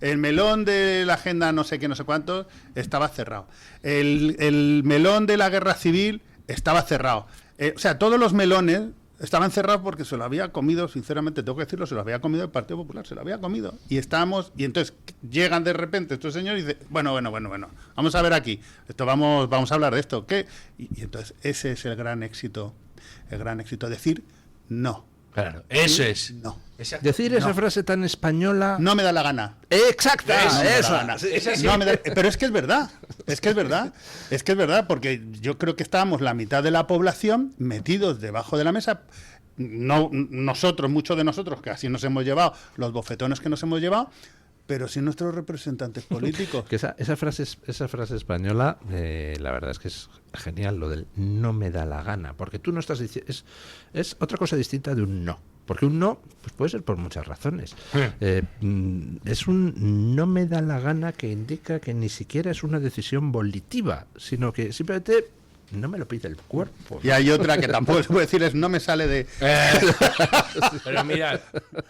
S4: El melón de la agenda no sé qué, no sé cuánto, estaba cerrado. El melón de la guerra civil estaba cerrado. O sea, todos los melones estaban cerrados porque se lo había comido, sinceramente tengo que decirlo, se lo había comido el Partido Popular, se lo había comido. Y entonces llegan de repente estos señores y dicen, bueno, vamos a ver aquí, vamos a hablar de esto. ¿Qué? Y entonces ese es el gran éxito, decir no.
S3: Claro, eso es.
S4: No.
S2: Exacto. Decir esa frase tan española.
S4: No me da la gana.
S2: Exacto.
S4: Pero es que es verdad, porque yo creo que estábamos la mitad de la población metidos debajo de la mesa. No nosotros, muchos de nosotros, que así nos hemos llevado los bofetones que nos hemos llevado, pero sí nuestros representantes políticos.
S2: Que esa frase española, la verdad es que es genial, lo del no me da la gana, porque tú no estás diciendo, es otra cosa distinta de un no, porque un no pues puede ser por muchas razones. Es un no me da la gana que indica que ni siquiera es una decisión volitiva, sino que simplemente no me lo pide el cuerpo.
S4: Y hay otra que tampoco se puede decir, es no me sale de...
S3: Pero mira,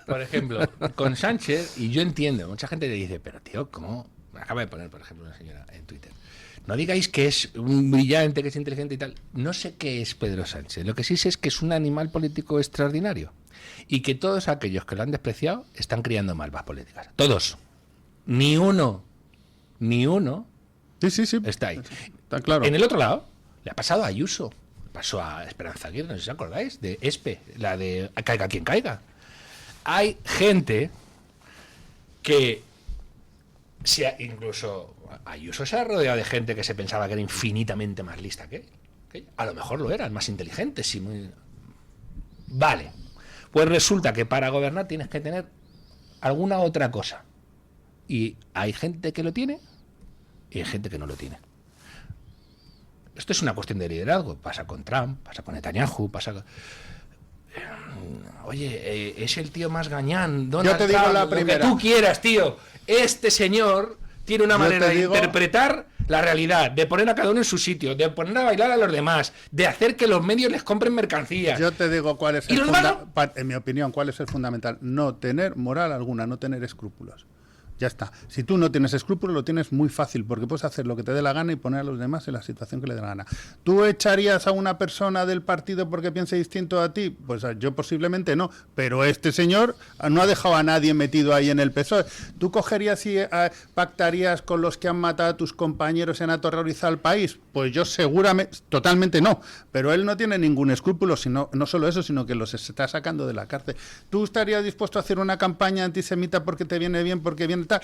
S3: por ejemplo, con Sánchez, y yo entiendo, mucha gente le dice, pero tío, ¿cómo? Me acaba de poner, por ejemplo, una señora en Twitter. No digáis que es un brillante, que es inteligente y tal. No sé qué es Pedro Sánchez. Lo que sí sé es que es un animal político extraordinario. Y que todos aquellos que lo han despreciado están criando malvas políticas. Todos. Ni uno.
S4: Sí.
S3: Está ahí.
S4: Está claro.
S3: En el otro lado, le ha pasado a Ayuso, pasó a Esperanza Aguirre, no sé si os acordáis, de ESPE, la de caiga quien caiga. Hay gente que, incluso Ayuso se ha rodeado de gente que se pensaba que era infinitamente más lista que ella. A lo mejor lo eran, más inteligentes. Sí, Vale, pues resulta que para gobernar tienes que tener alguna otra cosa. Y hay gente que lo tiene y hay gente que no lo tiene. Esto es una cuestión de liderazgo. Pasa con Trump, pasa con Netanyahu, Oye, es el tío más gañán. Donald
S4: Yo te digo
S3: Trump,
S4: la
S3: lo
S4: primera.
S3: que tú quieras, tío. Este señor tiene una manera de interpretar la realidad, de poner a cada uno en su sitio, de poner a bailar a los demás, de hacer que los medios les compren mercancías.
S4: Yo te digo cuál es en mi opinión, cuál es el fundamental. No tener moral alguna, no tener escrúpulos. Ya está. Si tú no tienes escrúpulos, lo tienes muy fácil, porque puedes hacer lo que te dé la gana y poner a los demás en la situación que le dé la gana. ¿Tú echarías a una persona del partido porque piense distinto a ti? Pues yo posiblemente no, pero este señor no ha dejado a nadie metido ahí en el PSOE. ¿Tú cogerías y pactarías con los que han matado a tus compañeros y han aterrorizado al país? Pues yo seguramente, totalmente no, pero él no tiene ningún escrúpulo, no solo eso, sino que los está sacando de la cárcel. ¿Tú estarías dispuesto a hacer una campaña antisemita porque te viene bien, porque viene tal?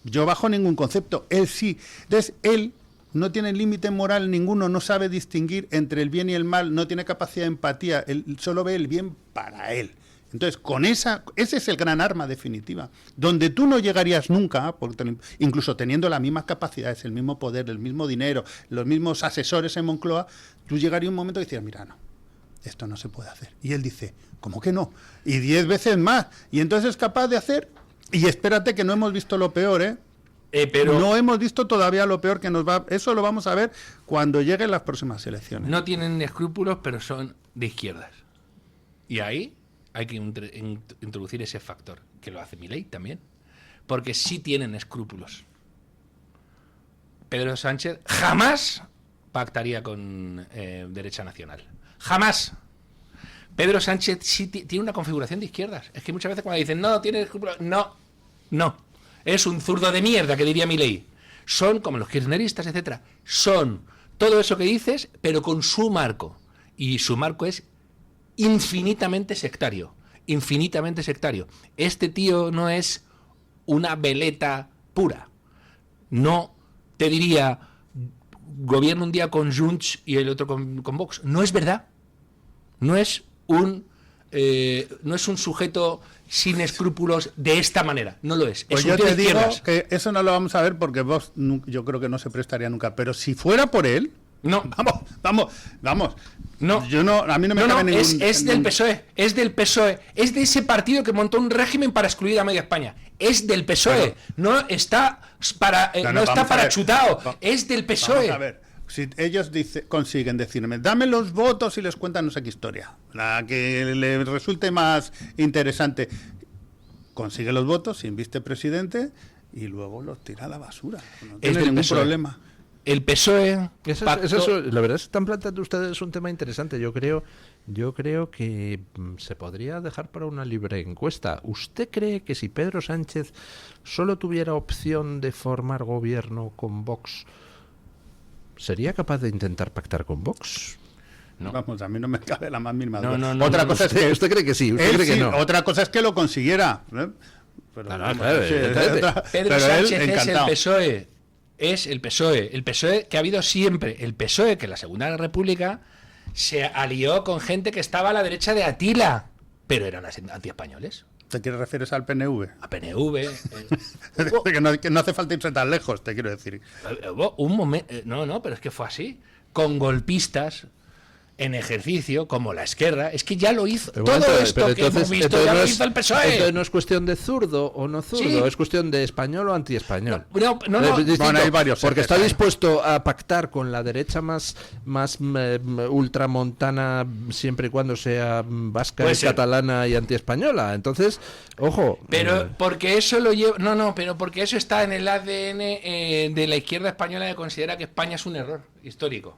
S4: Yo bajo ningún concepto, él sí. Entonces, él no tiene límite moral ninguno, no sabe distinguir entre el bien y el mal, no tiene capacidad de empatía, él solo ve el bien para él. Entonces, ese es el gran arma definitiva, donde tú no llegarías nunca, porque incluso teniendo las mismas capacidades, el mismo poder, el mismo dinero, los mismos asesores en Moncloa, tú llegarías un momento y decías, mira, no, esto no se puede hacer. Y él dice, ¿cómo que no? Y 10 veces más. Y entonces es capaz de hacer... Y espérate que no hemos visto lo peor,
S3: pero
S4: no hemos visto todavía lo peor que nos va... Eso lo vamos a ver cuando lleguen las próximas elecciones.
S3: No tienen escrúpulos, pero son de izquierdas. Y ahí hay que introducir ese factor, que lo hace Milei también. Porque sí tienen escrúpulos. Pedro Sánchez jamás pactaría con Derecha Nacional. Jamás. Pedro Sánchez sí tiene una configuración de izquierdas. Es que muchas veces cuando dicen, no, tiene escrúpulos... No. Es un zurdo de mierda, que diría Milei. Son como los kirchneristas, etcétera. Son todo eso que dices, pero con su marco. Y su marco es infinitamente sectario. Infinitamente sectario. Este tío no es una veleta pura. No te diría, gobierno un día con Junts y el otro con Vox. No es verdad. No es un no es un sujeto sin escrúpulos de esta manera, no lo es.
S4: Pues
S3: es un
S4: yo
S3: tío
S4: te
S3: de
S4: digo
S3: izquierdas.
S4: que eso no lo vamos a ver porque Vox yo creo que no se prestaría nunca, pero si fuera por él,
S3: No.
S4: Vamos.
S3: No.
S4: Yo no, a mí no me cabe ningún...
S3: es del PSOE, es del PSOE, es de ese partido que montó un régimen para excluir a media España. Es del PSOE, no está para no está parachutado, es del PSOE.
S4: Vamos a ver, si ellos consiguen decirme, dame los votos y les cuentan no sé qué historia, la que les resulte más interesante, consigue los votos, se inviste presidente y luego los tira a la basura. No tiene
S3: del
S4: ningún
S3: PSOE.
S4: problema.
S3: El PSOE
S2: La verdad es que están planteando ustedes un tema interesante. Yo creo que se podría dejar para una libre encuesta. ¿Usted cree que si Pedro Sánchez solo tuviera opción de formar gobierno con Vox, sería capaz de intentar pactar con Vox?
S3: No.
S4: Vamos, a mí no me cabe la más mínima
S3: No,
S4: duda.
S3: no,
S4: Otra
S3: no,
S4: cosa es que
S2: ¿Usted cree que sí? ¿Usted
S4: él
S2: cree que
S4: sí,
S2: no?
S4: otra cosa es que lo consiguiera. Pero,
S2: Claro, evidentemente.
S3: Pedro
S4: pero
S3: Sánchez
S4: él
S3: es
S4: encantado.
S3: el PSOE. Es el PSOE que ha habido siempre. El PSOE que en la Segunda República se alió con gente que estaba a la derecha de Atila, pero eran antiespañoles.
S4: ¿Te quieres refieres al PNV?
S3: A PNV.
S4: Que no hace falta irse tan lejos, te quiero decir.
S3: Hubo un momento. No, pero es que fue así. Con golpistas en ejercicio, como la izquierda. Es que ya lo hizo.
S2: Pero
S3: Todo
S2: bueno,
S3: esto
S2: pero
S3: que hemos
S2: entonces
S3: visto ya
S2: no
S3: lo
S2: es-
S3: hizo el PSOE.
S2: Entonces no es cuestión de zurdo o no zurdo,
S3: Sí.
S2: es cuestión de español o antiespañol.
S3: No.
S2: Distinto,
S4: Bueno, hay varios
S2: porque
S4: ejes
S2: está
S4: ahí.
S2: dispuesto a pactar con la derecha más ultramontana siempre y cuando sea vasca
S3: Puede
S2: y
S3: ser.
S2: catalana y antiespañola. Entonces, ojo.
S3: Pero porque eso lo lleva. No, pero porque eso está en el ADN de la izquierda española, que considera que España es un error histórico.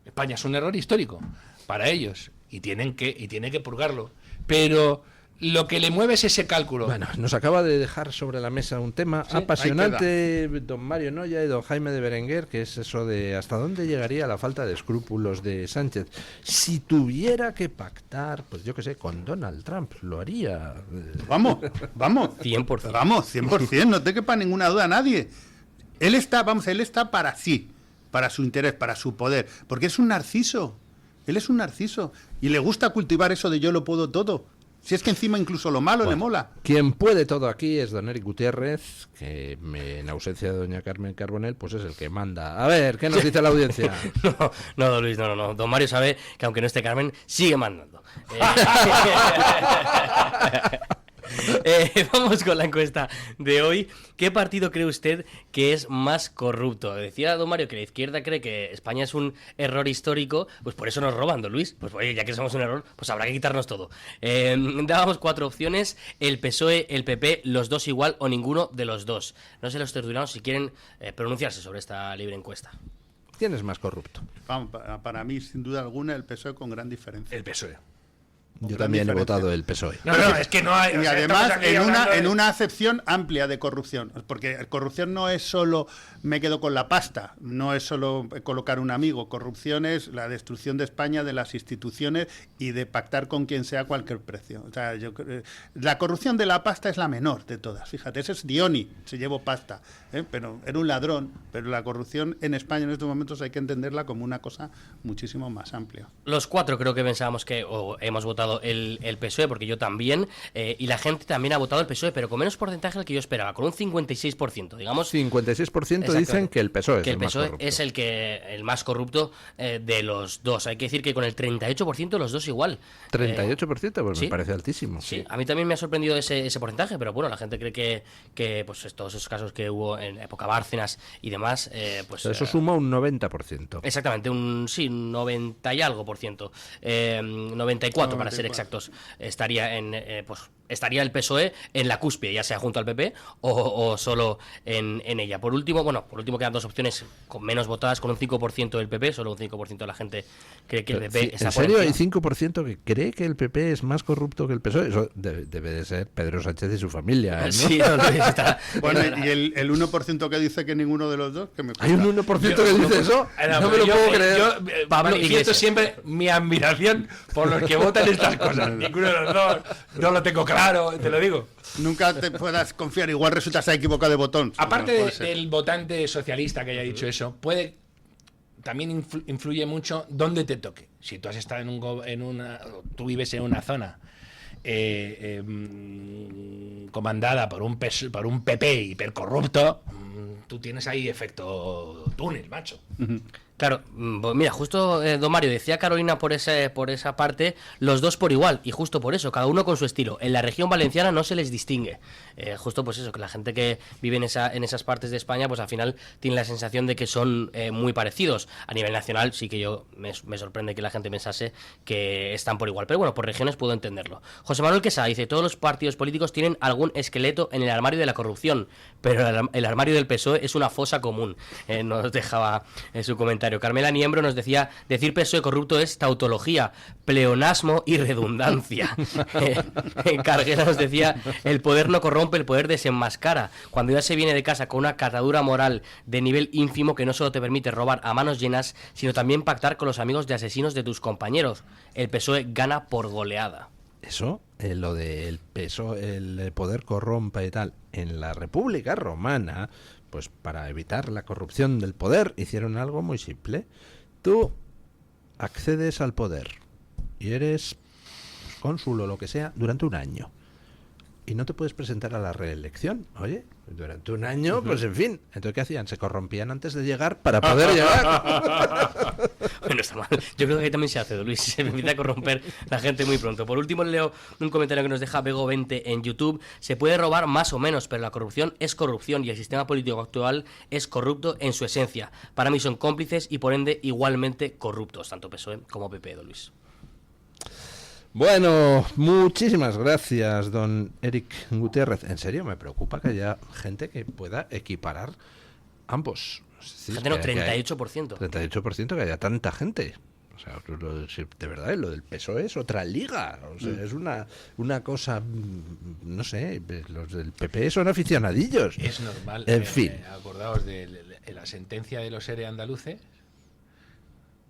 S3: España es un error histórico para ellos y tiene que purgarlo. Pero lo que le mueve es ese cálculo.
S2: Bueno, nos acaba de dejar sobre la mesa un tema
S4: Sí,
S2: apasionante don Mario Noya y don Jaime de Berenguer, que es eso de hasta dónde llegaría la falta de escrúpulos de Sánchez. Si tuviera que pactar, pues yo qué sé, con Donald Trump, lo haría.
S4: Vamos.
S10: 100%.
S4: Vamos, 100%, no te quepa ninguna duda a nadie. Él está para sí, para su interés, para su poder, porque es un narciso. Él es un narciso y le gusta cultivar eso de yo lo puedo todo. Si es que encima incluso lo malo le mola.
S2: Quien puede todo aquí es don Eric Gutiérrez, que en ausencia de doña Carmen Carbonell, pues es el que manda. A ver, ¿qué nos dice la audiencia?
S10: No, don Luis, no. Don Mario sabe que aunque no esté Carmen, sigue mandando. Vamos con la encuesta de hoy. ¿Qué partido cree usted que es más corrupto? Decía don Mario que la izquierda cree que España es un error histórico, pues por eso nos roban, don Luis. Pues oye, ya que somos un error, pues habrá que quitarnos todo. Dábamos 4 opciones: el PSOE, el PP, los dos igual o ninguno de los dos. No sé los tertulianos si quieren pronunciarse sobre esta libre encuesta.
S2: ¿Quién es más corrupto?
S4: Vamos, para mí, sin duda alguna, el PSOE con gran diferencia.
S3: El PSOE.
S2: Yo
S4: gran
S2: también he
S4: diferencia.
S2: votado el PSOE.
S3: No, es que no hay.
S4: Y
S3: o sea,
S4: además
S3: estamos aquí hablando de-
S4: en una acepción amplia de corrupción, porque corrupción no es solo me quedo con la pasta, no es solo colocar un amigo, corrupción es la destrucción de España, de las instituciones y de pactar con quien sea a cualquier precio. O sea, la corrupción de la pasta es la menor de todas, fíjate, ese es Dioni, se llevó pasta, pero era un ladrón, pero la corrupción en España en estos momentos hay que entenderla como una cosa muchísimo más amplia.
S10: Los 4 creo que pensábamos o hemos votado el PSOE, porque yo también, y la gente también ha votado el PSOE, pero con menos porcentaje del que yo esperaba, con un 56%, digamos.
S2: 56% dicen que el PSOE es
S10: que el
S2: el más
S10: PSOE
S2: corrupto.
S10: es el más corrupto de los dos. Hay que decir que con el 38% los dos igual.
S2: 38%, pues
S10: sí.
S2: me parece altísimo.
S10: Sí, a mí también me ha sorprendido ese porcentaje, pero bueno, la gente cree que pues todos esos casos que hubo en época Bárcenas y demás, pues...
S2: Eso suma un 90%.
S10: Exactamente, un 90 y algo por ciento, 94 para ser exactos, estaría estaría el PSOE en la cúspide, ya sea junto al PP o solo en ella. Por último quedan 2 opciones con menos votadas, con un 5% del PP, solo un 5% de la gente cree que el PP está
S2: ¿En
S10: por
S2: serio hay
S10: encima.
S2: 5% que cree que el PP es más corrupto que el PSOE? Eso debe de ser Pedro Sánchez y su familia, ¿no?
S10: Sí, no, está-
S4: Bueno, y el 1% que dice que ninguno de los dos, que me
S2: ¿Hay un 1% que dice eso?
S3: No,
S2: No me lo
S3: yo-
S2: puedo creer.
S3: Yo
S10: Pablo
S3: manifiesto
S10: Iglesias.
S3: siempre mi admiración por los que votan estas cosas. Ninguno de los dos, no lo tengo claro, te lo digo.
S4: Nunca te puedas confiar, igual resulta se ha equivocado de botón.
S3: Aparte
S4: No puede ser.
S3: del votante socialista que haya dicho eso, puede también influye mucho dónde te toque. Si tú has estado tú vives en una zona comandada por un PP hipercorrupto, tú tienes ahí efecto túnel, macho.
S10: Claro, pues mira, justo don Mario decía Carolina por esa parte, los dos por igual, y justo por eso, cada uno con su estilo. En la región valenciana no se les distingue. Justo pues eso, que la gente que vive en esas partes de España, pues al final tiene la sensación de que son muy parecidos. A nivel nacional sí que yo me sorprende que la gente pensase que están por igual. Pero bueno, por regiones puedo entenderlo. José Manuel Quesada dice, todos los partidos políticos tienen algún esqueleto en el armario de la corrupción, pero el armario del PSOE es una fosa común. Nos dejaba su comentario. Carmela Niembro nos decía, decir PSOE corrupto es tautología, pleonasmo y redundancia. Carguera nos decía, el poder no corrompe, el poder desenmascara. Cuando ya se viene de casa con una catadura moral de nivel ínfimo que no solo te permite robar a manos llenas, sino también pactar con los amigos de asesinos de tus compañeros. El PSOE gana por goleada.
S2: Eso, lo del PSOE, el poder corrompe y tal, en la República Romana, pues para evitar la corrupción del poder, hicieron algo muy simple. Tú accedes al poder y eres cónsul o lo que sea durante un año. Y no te puedes presentar a la reelección. Oye, durante un año, pues en fin. Entonces, ¿qué hacían? Se corrompían antes de llegar para poder llegar.
S10: Bueno, está mal. Yo creo que ahí también se hace, Luis. Se empieza a corromper la gente muy pronto. Por último, leo un comentario que nos deja Bego20 en YouTube. Se puede robar más o menos, pero la corrupción es corrupción y el sistema político actual es corrupto en su esencia. Para mí son cómplices y, por ende, igualmente corruptos, tanto PSOE como PP, don Luis.
S2: Bueno, muchísimas gracias, don Eric Gutiérrez. En serio, me preocupa que haya gente que pueda equiparar ambos. Es decir,
S10: gente no, 38%.
S2: 38% que haya tanta gente. O sea, de verdad, lo del PSOE es otra liga. O sea, es una cosa, no sé, los del PP son aficionadillos.
S3: Es normal.
S2: En fin.
S3: Acordaos de la sentencia de los ERE andaluces.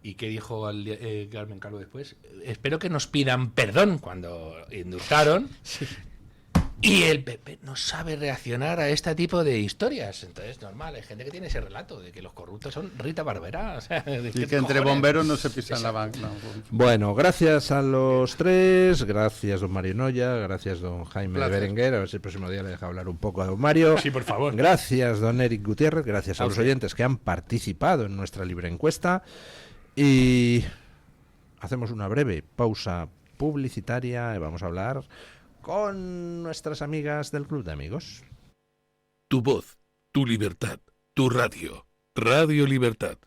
S3: ¿Y qué dijo Carmen Calvo después? Espero que nos pidan perdón cuando indultaron. Sí. Y el PP no sabe reaccionar a este tipo de historias. Entonces, normal, hay gente que tiene ese relato de que los corruptos son Rita Barberá. O sea,
S4: y que entre bomberos no se pisan la banca. No.
S2: Bueno, gracias a los tres. Gracias, don Mario Noya. Gracias, don Jaime de Berenguer. A ver si el próximo día le deja hablar un poco a don Mario.
S3: Sí, por favor.
S2: Gracias, don Eric Gutiérrez. Gracias a los oyentes que han participado en nuestra libre encuesta. Y hacemos una breve pausa publicitaria y vamos a hablar con nuestras amigas del Club de Amigos.
S1: Tu voz, tu libertad, tu radio. Radio Libertad.